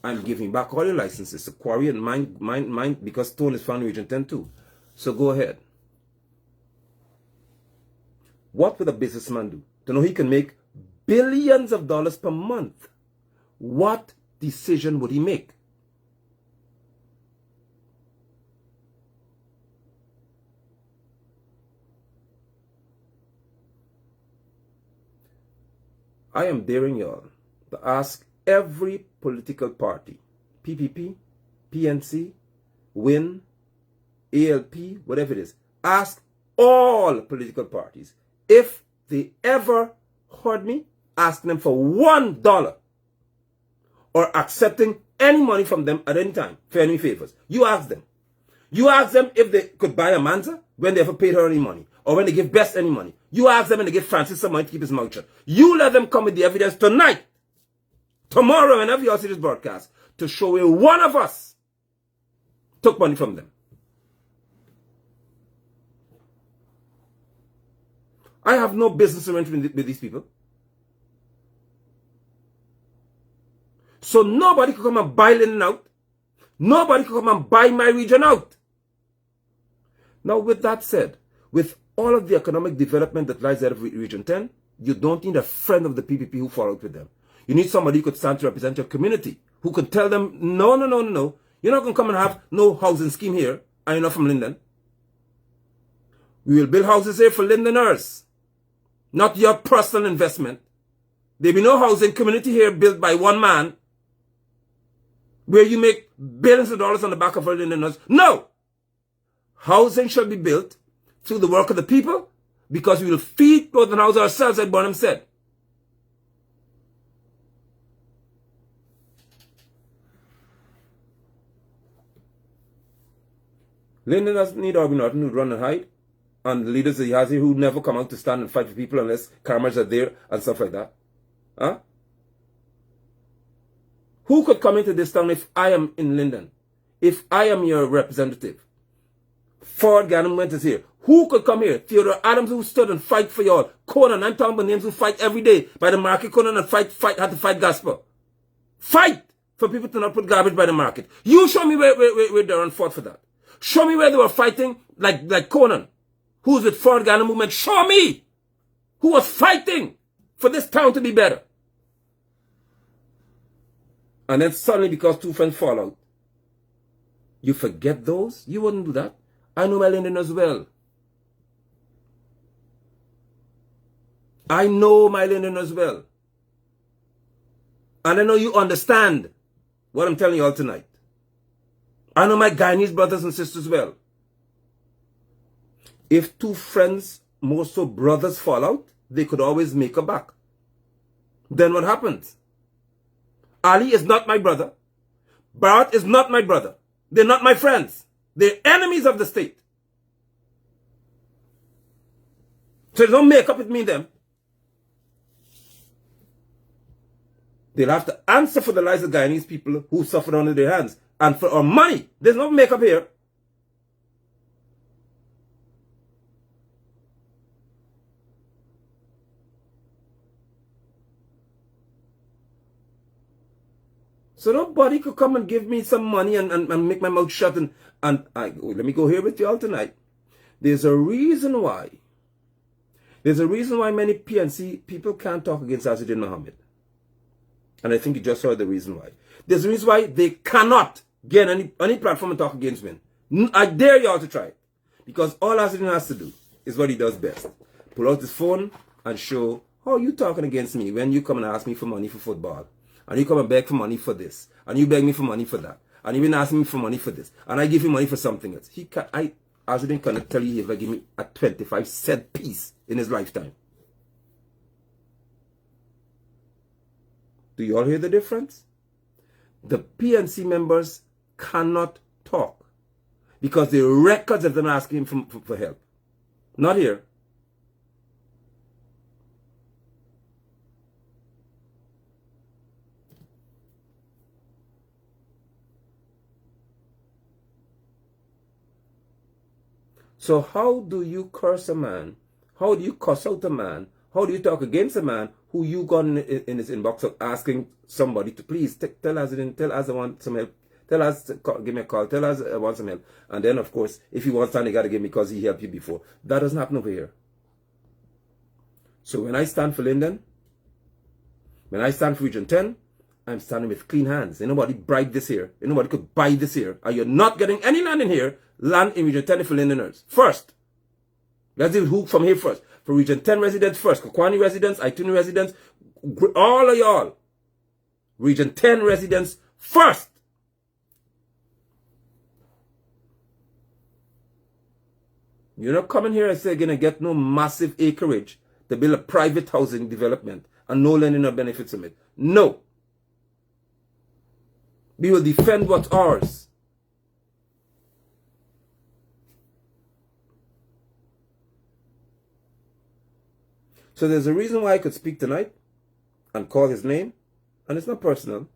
[SPEAKER 1] I'm giving back all your licenses to quarry and mine, because stone is found in Region 10 too. So go ahead. What would a businessman do? To know he can make billions of dollars per month. What decision would he make? I am daring y'all to ask every political party, PPP, PNC, WIN, ALP, whatever it is, ask all political parties, if they ever heard me asking them for $1 or accepting any money from them at any time for any favors. You ask them. You ask them if they could buy a Manza when they ever paid her any money, or when they give Best any money. You ask them when they give Francis some money to keep his mouth shut. You let them come with the evidence tonight, tomorrow, whenever you all see this broadcast, to show where one of us took money from them. I have no business arrangement with these people. So nobody could come and buy Linden out. Nobody could come and buy my region out. Now, with that said, with all of the economic development that lies out of Region 10, you don't need a friend of the PPP who fall out with them. You need somebody who could stand to represent your community, who could tell them, no. You're not going to come and have no housing scheme here, and you're not from Linden. We will build houses here for Lindeners, not your personal investment. There be no housing community here built by one man, where you make billions of dollars on the back of our Lindeners. No! Housing shall be built through the work of the people, because we will feed, clothe, and house ourselves, like Burnham said. Linden doesn't need Arby Norton who run and hide, and the leaders that he has here who never come out to stand and fight for people unless cameras are there and stuff like that. Huh? Who could come into this town if I am in Linden? If I am your representative? Ford Gannon went is here. Who could come here? Theodore Adams, who stood and fight for y'all. Conan, I'm talking about names who fight every day by the market. Conan and had to fight Gasper. Fight for people to not put garbage by the market. You show me where Durham fought for that. Show me where they were fighting like Conan, who's with Ford Gannon movement. Show me who was fighting for this town to be better. And then suddenly, because two friends fall out, you forget those? You wouldn't do that. I know my Londoners well. I know my Londoners well. And I know you understand what I'm telling you all tonight. I know my Guyanese brothers and sisters well. If two friends, more so brothers, fall out, they could always make a back. Then what happens? Ali is not my brother. Bharat is not my brother. They're not my friends. They're enemies of the state. So don't make up with me and them. They'll have to answer for the lives of Guyanese people who suffered under their hands. And for our money. There's no make up here. So nobody could come and give me some money and make my mouth shut. Let me go here with you all tonight. There's a reason why. There's a reason why many PNC people can't talk against Azuddin Mohammed. And I think you just heard the reason why. There's a reason why they cannot get any platform and talk against Win. I dare you all to try it. Because all Azuddin has to do is what he does best. Pull out his phone and show how you talking against me when you come and ask me for money for football. And you come and beg for money for this. And you beg me for money for that. And you been asking me for money for this. And I give you money for something else. Azuddin cannot tell you he ever give me a 25-cent piece in his lifetime. Do you all hear the difference? The PNC members cannot talk because the records of them asking him for help. Not here. So how do you curse a man? How do you cuss out a man? How do you talk against a man who you got in his inbox of asking somebody to please tell us I want some help. Tell us to give me a call. Tell us I want some help. And then, of course, if he wants time, he got to give me because he helped you before. That doesn't happen over here. So when I stand for Linden, when I stand for Region 10, I'm standing with clean hands. Ain't nobody bribed this here. Ain't nobody could buy this here. And you're not getting any land in here. Land in Region 10 for Lindeners. First. Let's deal with who from here first. For Region 10 residents first. Kokwani residents, Ituni residents, all of y'all. Region 10 residents first. You're not coming here and say you're going to get no massive acreage to build a private housing development and no lending or benefits from it. No. We will defend what's ours. So there's a reason why I could speak tonight and call his name, and it's not personal,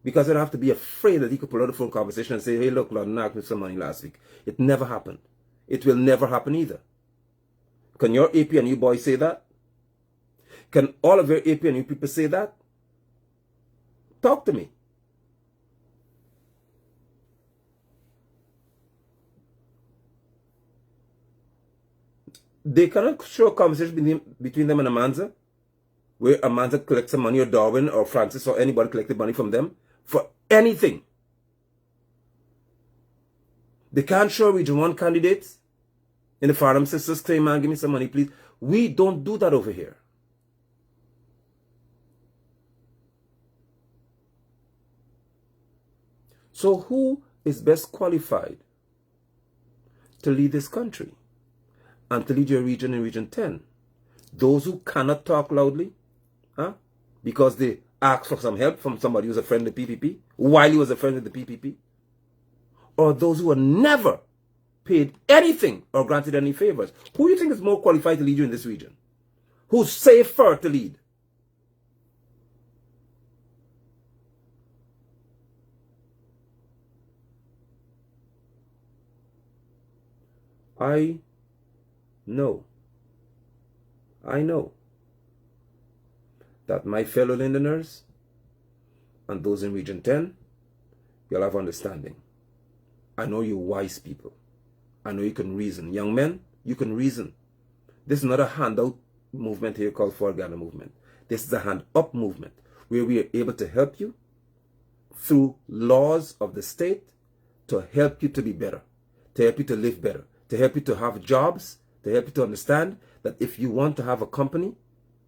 [SPEAKER 1] because I'd have to be afraid that he could pull out a phone conversation and say, hey, look, Lord, knocked me some money last week. It never happened. It will never happen either. Can your AP and you boys say that? Can all of your AP and you people say that? Talk to me. They cannot show a conversation between them and Amanza, where Amanza collects some money, or Darwin or Francis or anybody collected money from them for anything. They can't show Region 1 candidates in the Farnham Sisters claim, man, give me some money, please. We don't do that over here. So who is best qualified to lead this country and to lead your region in Region 10? Those who cannot talk loudly, because they asked for some help from somebody who's a friend of the PPP, while he was a friend of the PPP? Or those who are never paid anything or granted any favors? Who do you think is more qualified to lead you in this region? Who's safer to lead? I know that my fellow Londoners and those in Region 10, you'll have understanding. I know you wise people. I know you can reason. Young men, you can reason. This is not a handout movement here called For Ghana movement. This is a hand up movement where we are able to help you through laws of the state to help you to be better, to help you to live better, to help you to have jobs, to help you to understand that if you want to have a company,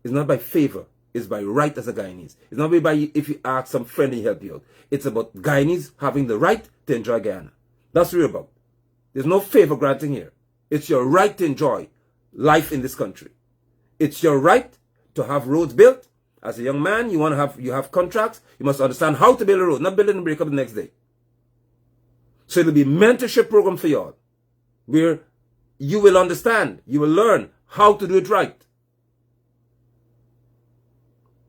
[SPEAKER 1] it's not by favor, it's by right as a Guyanese. It's not by if you ask some friend to help you out. It's about Guyanese having the right to enjoy Guyana. That's what we're about. There's no favor granting here. It's your right to enjoy life in this country. It's your right to have roads built. As a young man, you have contracts. You must understand how to build a road, not build it and break up the next day. So it'll be mentorship program for y'all, where you will understand, you will learn how to do it right.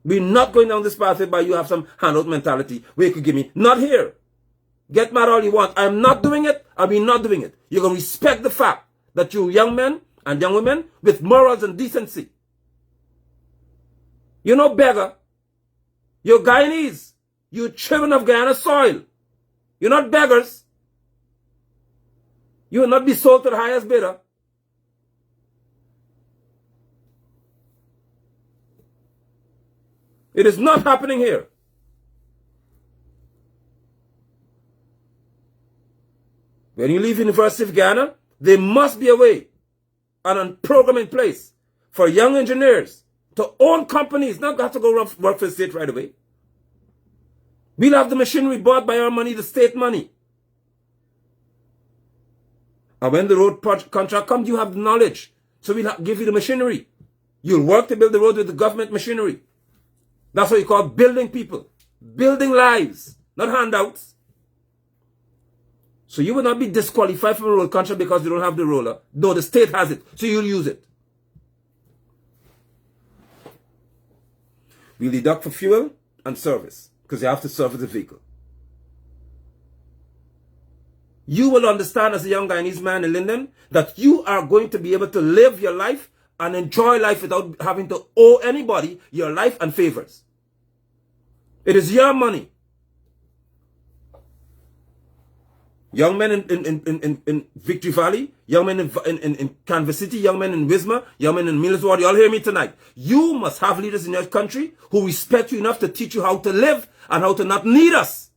[SPEAKER 1] We're not going down this pathway by you have some handout mentality where you could give me, not here. Get mad all you want. I'm not doing it. I'll be not doing it. You're going to respect the fact that you young men and young women with morals and decency. You're no beggar. You're Guyanese. You're children of Guyana soil. You're not beggars. You will not be sold to the highest bidder. It is not happening here. When you leave University of Ghana, there must be a way and a program in place for young engineers to own companies, not have to go work for the state right away. We'll have the machinery bought by our money, the state money. And when the road contract comes, you have the knowledge. So we'll give you the machinery. You'll work to build the road with the government machinery. That's what you call building people. Building lives, not handouts. So you will not be disqualified from a road contract because you don't have the roller. No, the state has it, so you'll use it. We'll deduct for fuel and service because you have to service the vehicle. You will understand as a young Guyanese man in Linden that you are going to be able to live your life and enjoy life without having to owe anybody your life and favors. It is your money. Young men in Victory Valley, young men in Canvas City, young men in Wisma, young men in Mills Ward, you all hear me tonight. You must have leaders in your country who respect you enough to teach you how to live and how to not need us.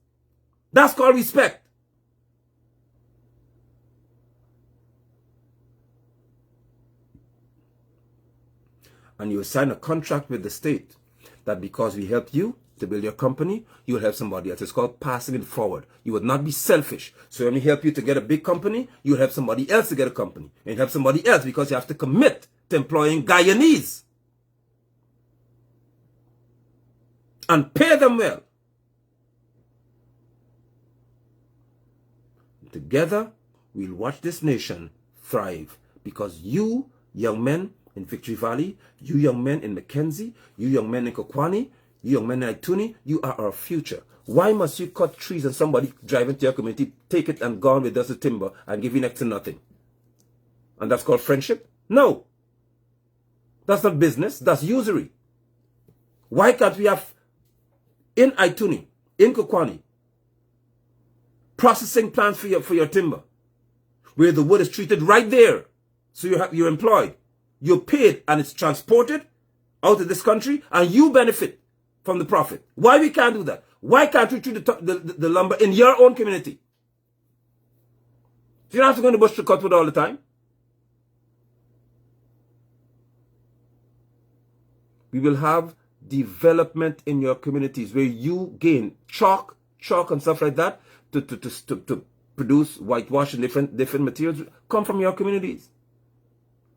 [SPEAKER 1] That's called respect. And you sign a contract with the state that because we help you to build your company, you will help somebody else. It's called passing it forward. You would not be selfish. So when we help you to get a big company, you will help somebody else to get a company. And you help somebody else because you have to commit to employing Guyanese. And pay them well. Together, we'll watch this nation thrive because you, young men in Victory Valley, you young men in Mackenzie, you young men in Kokwani, you young men in Ituni, you are our future. Why must you cut trees and somebody drive into your community, take it and gone with us the timber and give you next to nothing? And that's called friendship? No. That's not business, that's usury. Why can't we have in Ituni, in Kokwani, processing plants for your timber, where the wood is treated right there, so you're employed, you're paid, and it's transported out of this country, and you benefit from the profit. Why we can't do that? Why can't we treat the lumber in your own community? You don't have to go in the bush to cut wood all the time. We will have development in your communities where you gain chalk and stuff like that to produce whitewash and different materials come from your communities.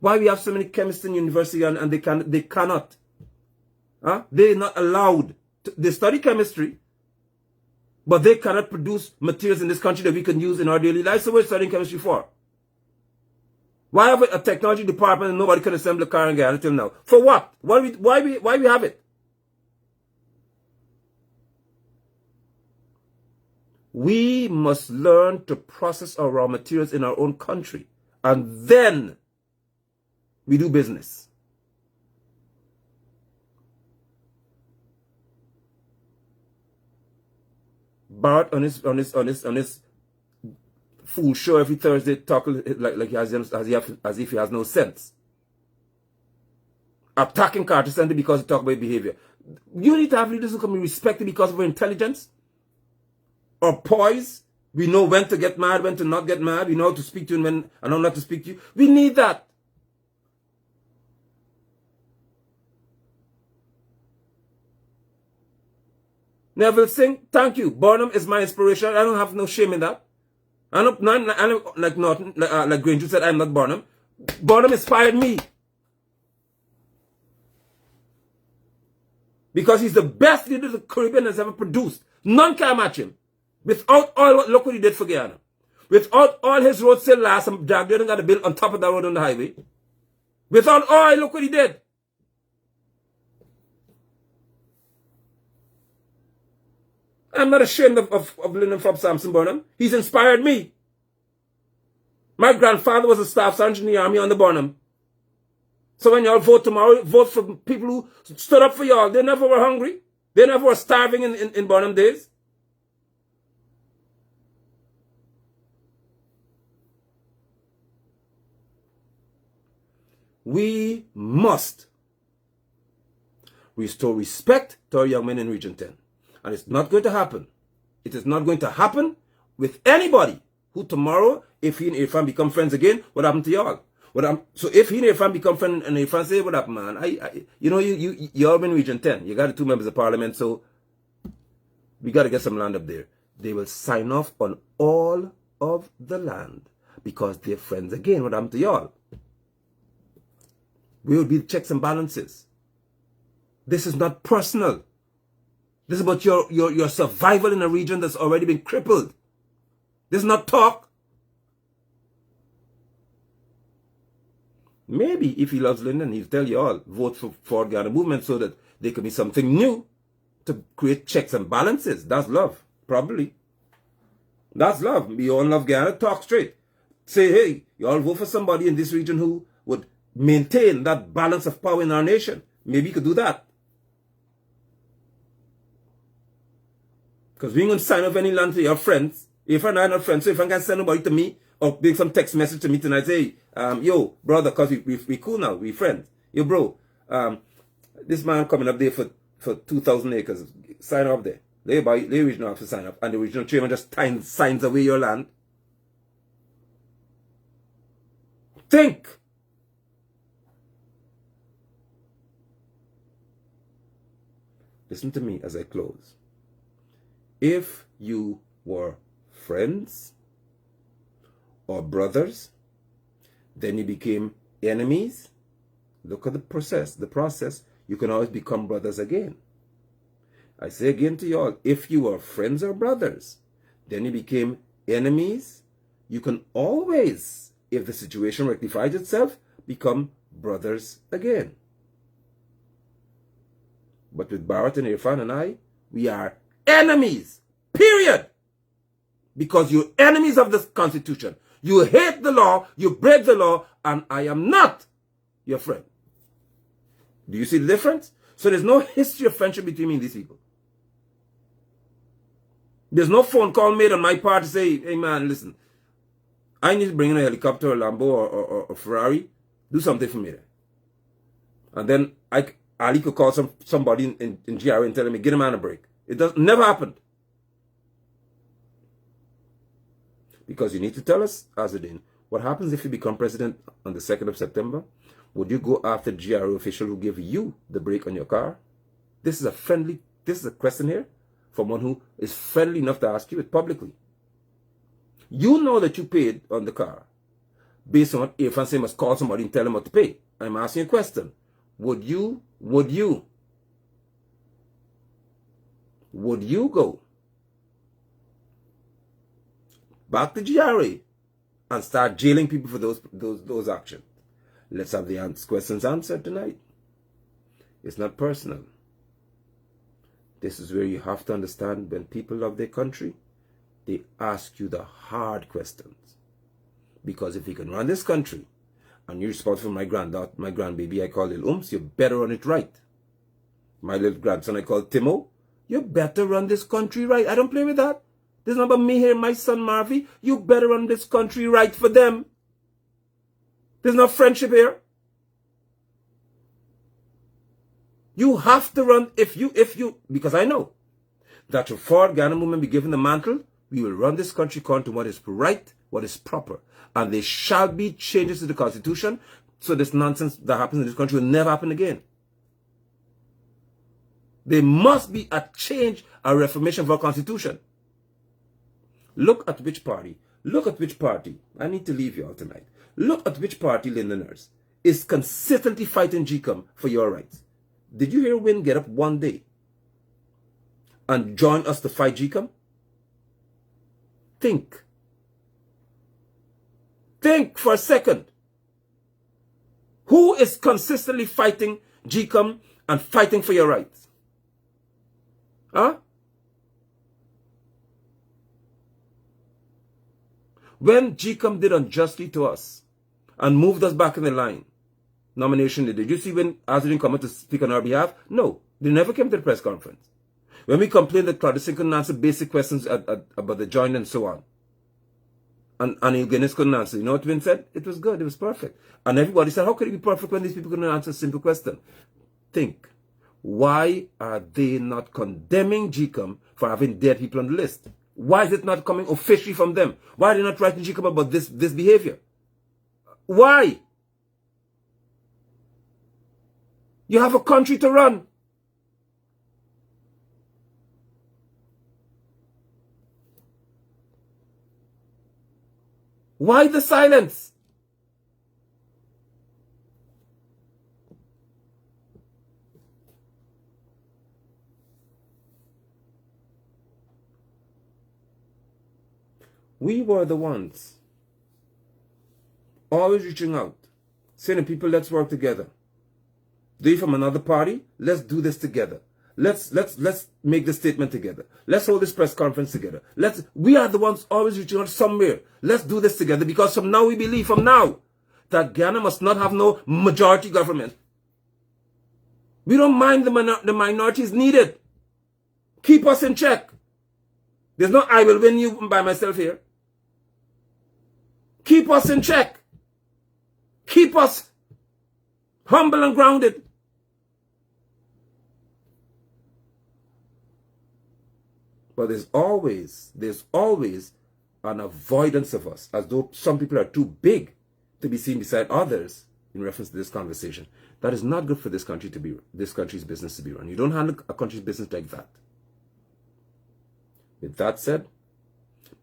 [SPEAKER 1] Why we have so many chemists in university and they cannot? Huh? They're not allowed. They study chemistry, but they cannot produce materials in this country that we can use in our daily life. So we're studying chemistry for. Why have a technology department and nobody can assemble a car in Ghana until now? For what? Why we have it? We must learn to process our raw materials in our own country and then we do business. Bart on his fool show every Thursday talk like he has as if he has no sense. Attacking Carter Center because he talk about behavior. You need to have leaders who can be respected because of our intelligence or poise. We know when to get mad, when to not get mad. We know how to speak to you and when and how not to speak to you. We need that. Neville Singh, thank you. Burnham is my inspiration. I don't have no shame in that. I don't like Granger said, I'm not Burnham. Burnham inspired me. Because he's the best leader the Caribbean has ever produced. None can match him. Without all, look what he did for Guyana. Without all his roads still last and dragged and got a bill on top of that road on the highway. Without all, look what he did. I'm not ashamed of learning from Samson Burnham. He's inspired me. My grandfather was a staff sergeant in the army on the Burnham. So when y'all vote tomorrow, vote for people who stood up for y'all. They never were hungry. They never were starving in Burnham days. We must restore respect to our young men in Region 10. And it's not going to happen. It is not going to happen with anybody who tomorrow, if he and Irfan become friends again, what happened to y'all? So if he and Irfan become friends and Irfan say, what up, man? You're in Region 10. You got the 2 members of parliament, so we got to get some land up there. They will sign off on all of the land because they're friends again. What happened to y'all? We will be checks and balances. This is not personal. This is about your survival in a region that's already been crippled. This is not talk. Maybe if he loves Lyndon, he'll tell you all, vote for Ghana movement so that there could be something new to create checks and balances. That's love, probably. That's love. We all love Ghana. Talk straight. Say, hey, you all vote for somebody in this region who would maintain that balance of power in our nation. Maybe you could do that. Because we ain't going to sign off any land to your friends. If I'm not friends, so if I can send somebody to me or bring some text message to me tonight, say, yo, brother, because we cool now, we friends. Yo, bro, this man coming up there for 2,000 acres, sign up there. They regional have to sign up, and the regional chairman just signs away your land. Think. Listen to me as I close. If you were friends or brothers, then you became enemies. Look at the process. You can always become brothers again. I say again to you all, if you were friends or brothers, then you became enemies. You can always, if the situation rectifies itself, become brothers again. But with Barrett and Irfan and I, we are enemies, period. Because you're enemies of this Constitution. You hate the law, you break the law, and I am not your friend. Do you see the difference? So there's no history of friendship between me and these people. There's no phone call made on my part to say, hey man, listen, I need to bring in a helicopter or Lambo or Ferrari. Do something for me there. And then Ali could call somebody in GRA and tell me, get a man a break. It never happened. Because you need to tell us, Azadin, what happens if you become president on the 2nd of September? Would you go after the GRA official who gave you the brake on your car? This is a question here from one who is friendly enough to ask you it publicly. You know that you paid on the car based on what Irfan say must call somebody and tell them what to pay. I'm asking a question. Would you go back to GRA and start jailing people for those actions? Let's have the questions answered tonight. It's not personal. This is where you have to understand when people love their country, they ask you the hard questions. Because if you can run this country, and you're responsible for my granddaughter, my grandbaby I call Little Umps, you better run it right. My little grandson I call Timo, you better run this country right. I don't play with that. This is not about me here, my son Marvy. You better run this country right for them. There's no friendship here. You have to run, if you, because I know that your Ford Ghana movement be given the mantle, we will run this country according to what is right, what is proper. And there shall be changes to the Constitution, so this nonsense that happens in this country will never happen again. There must be a change, a reformation of our Constitution. Look at which party, I need to leave you all tonight. Look at which party, Londoners, is consistently fighting GCOM for your rights. Did you hear Win get up one day and join us to fight GCOM? Think. Think for a second. Who is consistently fighting GCOM and fighting for your rights? Huh? When GCOM did unjustly to us and moved us back in the line, nomination day, did you see when Azzy didn't come out to speak on our behalf? No, they never came to the press conference. When we complained that Claudia couldn't answer basic questions about the joint and so on, and Neil Guinness couldn't answer, you know what Win said? It was good, it was perfect. And everybody said, how could it be perfect when these people couldn't answer a simple question? Think, why are they not condemning GCOM for having dead people on the list? Why is it not coming officially from them? Why are they not writing GCOM about this behavior? Why? You have a country to run. Why the silence? We were the ones always reaching out, saying to people, let's work together. They from another party, let's do this together. Let's make this statement together. Let's hold this press conference together. We are the ones always reaching out somewhere. Let's do this together, because from now we believe, that Ghana must not have no majority government. We don't mind the minorities needed. Keep us in check. There's no I will win you by myself here. Keep us in check. Keep us humble and grounded. But there's always an avoidance of us, as though some people are too big to be seen beside others in reference to this conversation. That is not good for this country's business to be run. You don't handle a country's business like that. With that said,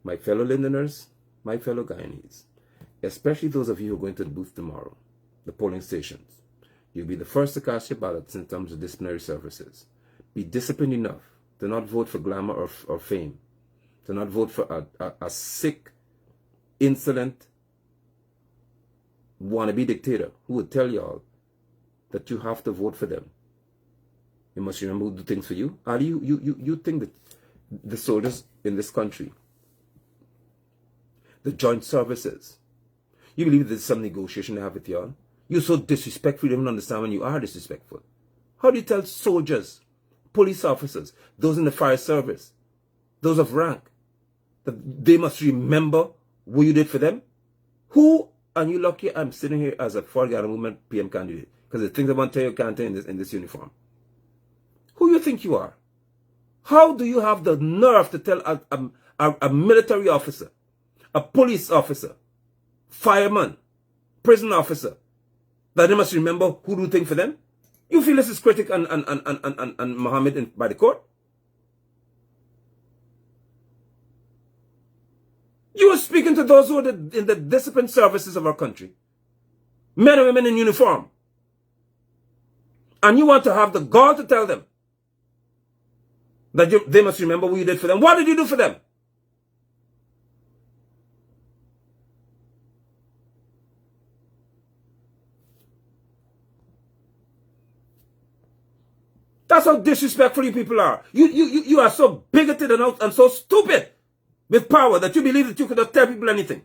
[SPEAKER 1] my fellow Londoners, my fellow Guyanese, especially those of you who are going to the booth tomorrow, the polling stations, you'll be the first to cast your ballots in terms of disciplinary services. Be disciplined enough to not vote for glamour or fame, to not vote for a sick, insolent, wannabe dictator who would tell y'all that you have to vote for them. You must remember who do things for you. Ali, you think that the soldiers in this country, the joint services, you believe there's some negotiation to have with y'all? You're so disrespectful, you don't even understand when you are disrespectful. How do you tell soldiers, police officers, those in the fire service, those of rank, that they must remember what you did for them? Who, and you lucky I'm sitting here as a Ford Ghana movement PM candidate, because the things I want to tell you can't tell in this uniform. Who you think you are? How do you have the nerve to tell a military officer, a police officer, fireman, prison officer, that they must remember who do things for them? You feel this is critic and Mohammed by the court? You are speaking to those who are in the disciplined services of our country, men and women in uniform, and you want to have the gall to tell them that they must remember what you did for them. What did you do for them? That's how disrespectful you people are. You are so bigoted and so stupid with power that you believe that you could not tell people anything.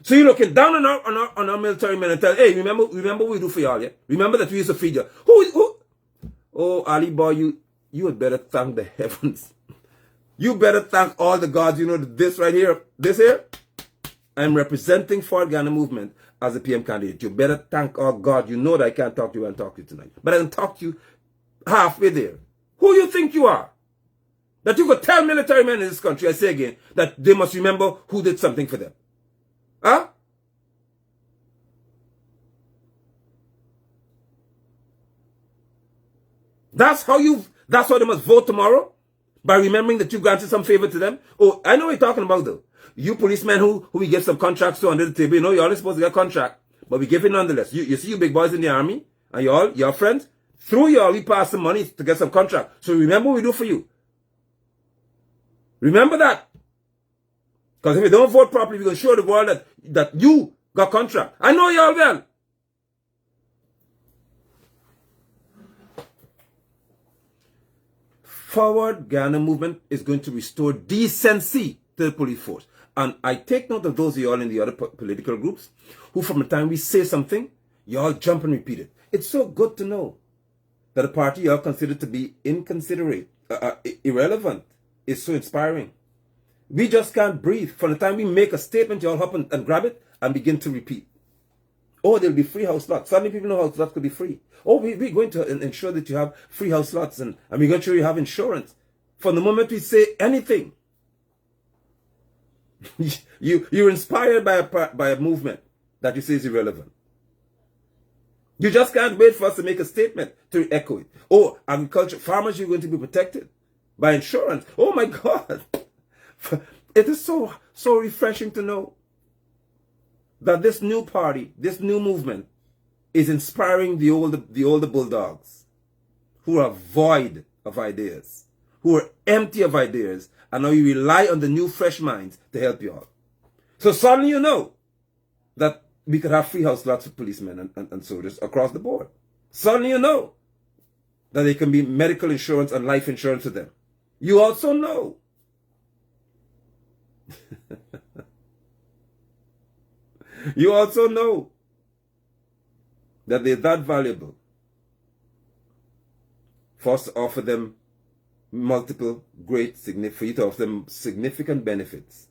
[SPEAKER 1] So you're looking down on our military men and tell, hey, remember what we do for y'all, yeah? Remember that we used to feed you. Who? Oh, Ali boy, you had better thank the heavens. You better thank all the gods. You know, this right here, this here, I'm representing Forward Ghana Movement as a PM candidate. You better thank all God. You know that I can't talk to you and talk to you tonight. But I can talk to you halfway there. Who you think you are? That you could tell military men in this country, I say again, that they must remember who did something for them. Huh? That's how they must vote tomorrow? By remembering that you granted some favor to them? Oh, I know what you're talking about though. You policemen who we give some contracts to under the table, you know, you're only supposed to get a contract, but we give it nonetheless. You see you big boys in the army, and your friends, through y'all, we pass some money to get some contract. So remember what we do for you. Remember that. Because if you don't vote properly, we're going to show the world that you got contract. I know y'all well. Forward Ghana Movement is going to restore decency to the police force. And I take note of those of y'all in the other political groups who from the time we say something, y'all jump and repeat it. It's so good to know that a party y'all consider to be inconsiderate, irrelevant, is so inspiring. We just can't breathe. From the time we make a statement, y'all hop and grab it and begin to repeat. Oh, there'll be free house lots. Suddenly people know house lots could be free. Oh, we're going to ensure that you have free house lots and we're going to ensure you have insurance. From the moment we say anything, you're inspired by a movement that you say is irrelevant. You just can't wait for us to make a statement to echo it. Oh, agriculture, farmers, you're going to be protected by insurance. Oh my God. It is so refreshing to know that this new party, this new movement is inspiring the older bulldogs who are void of ideas, who are empty of ideas, and now you rely on the new fresh minds to help you out. So suddenly you know that we could have free house lots for policemen and soldiers across the board. Suddenly you know that there can be medical insurance and life insurance for them. You also know you also know that they're that valuable for us to offer them multiple great, for you to offer them significant benefits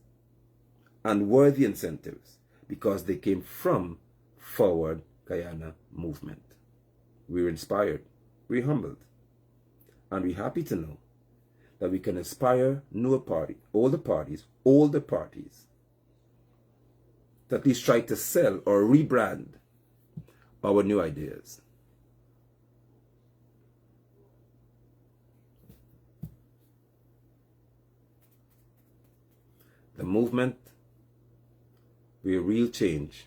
[SPEAKER 1] and worthy incentives because they came from Forward Guyana Movement. We're inspired, we're humbled, and we're happy to know that we can inspire older parties, to at least try to sell or rebrand our new ideas. The movement where real change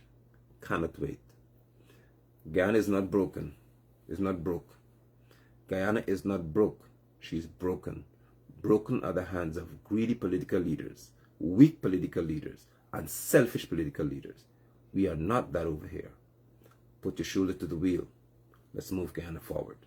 [SPEAKER 1] cannot wait. Guyana is not broken. It's not broke. Guyana is not broke. She's broken. Broken are the hands of greedy political leaders, weak political leaders, and selfish political leaders. We are not that over here. Put your shoulder to the wheel. Let's move Guyana forward.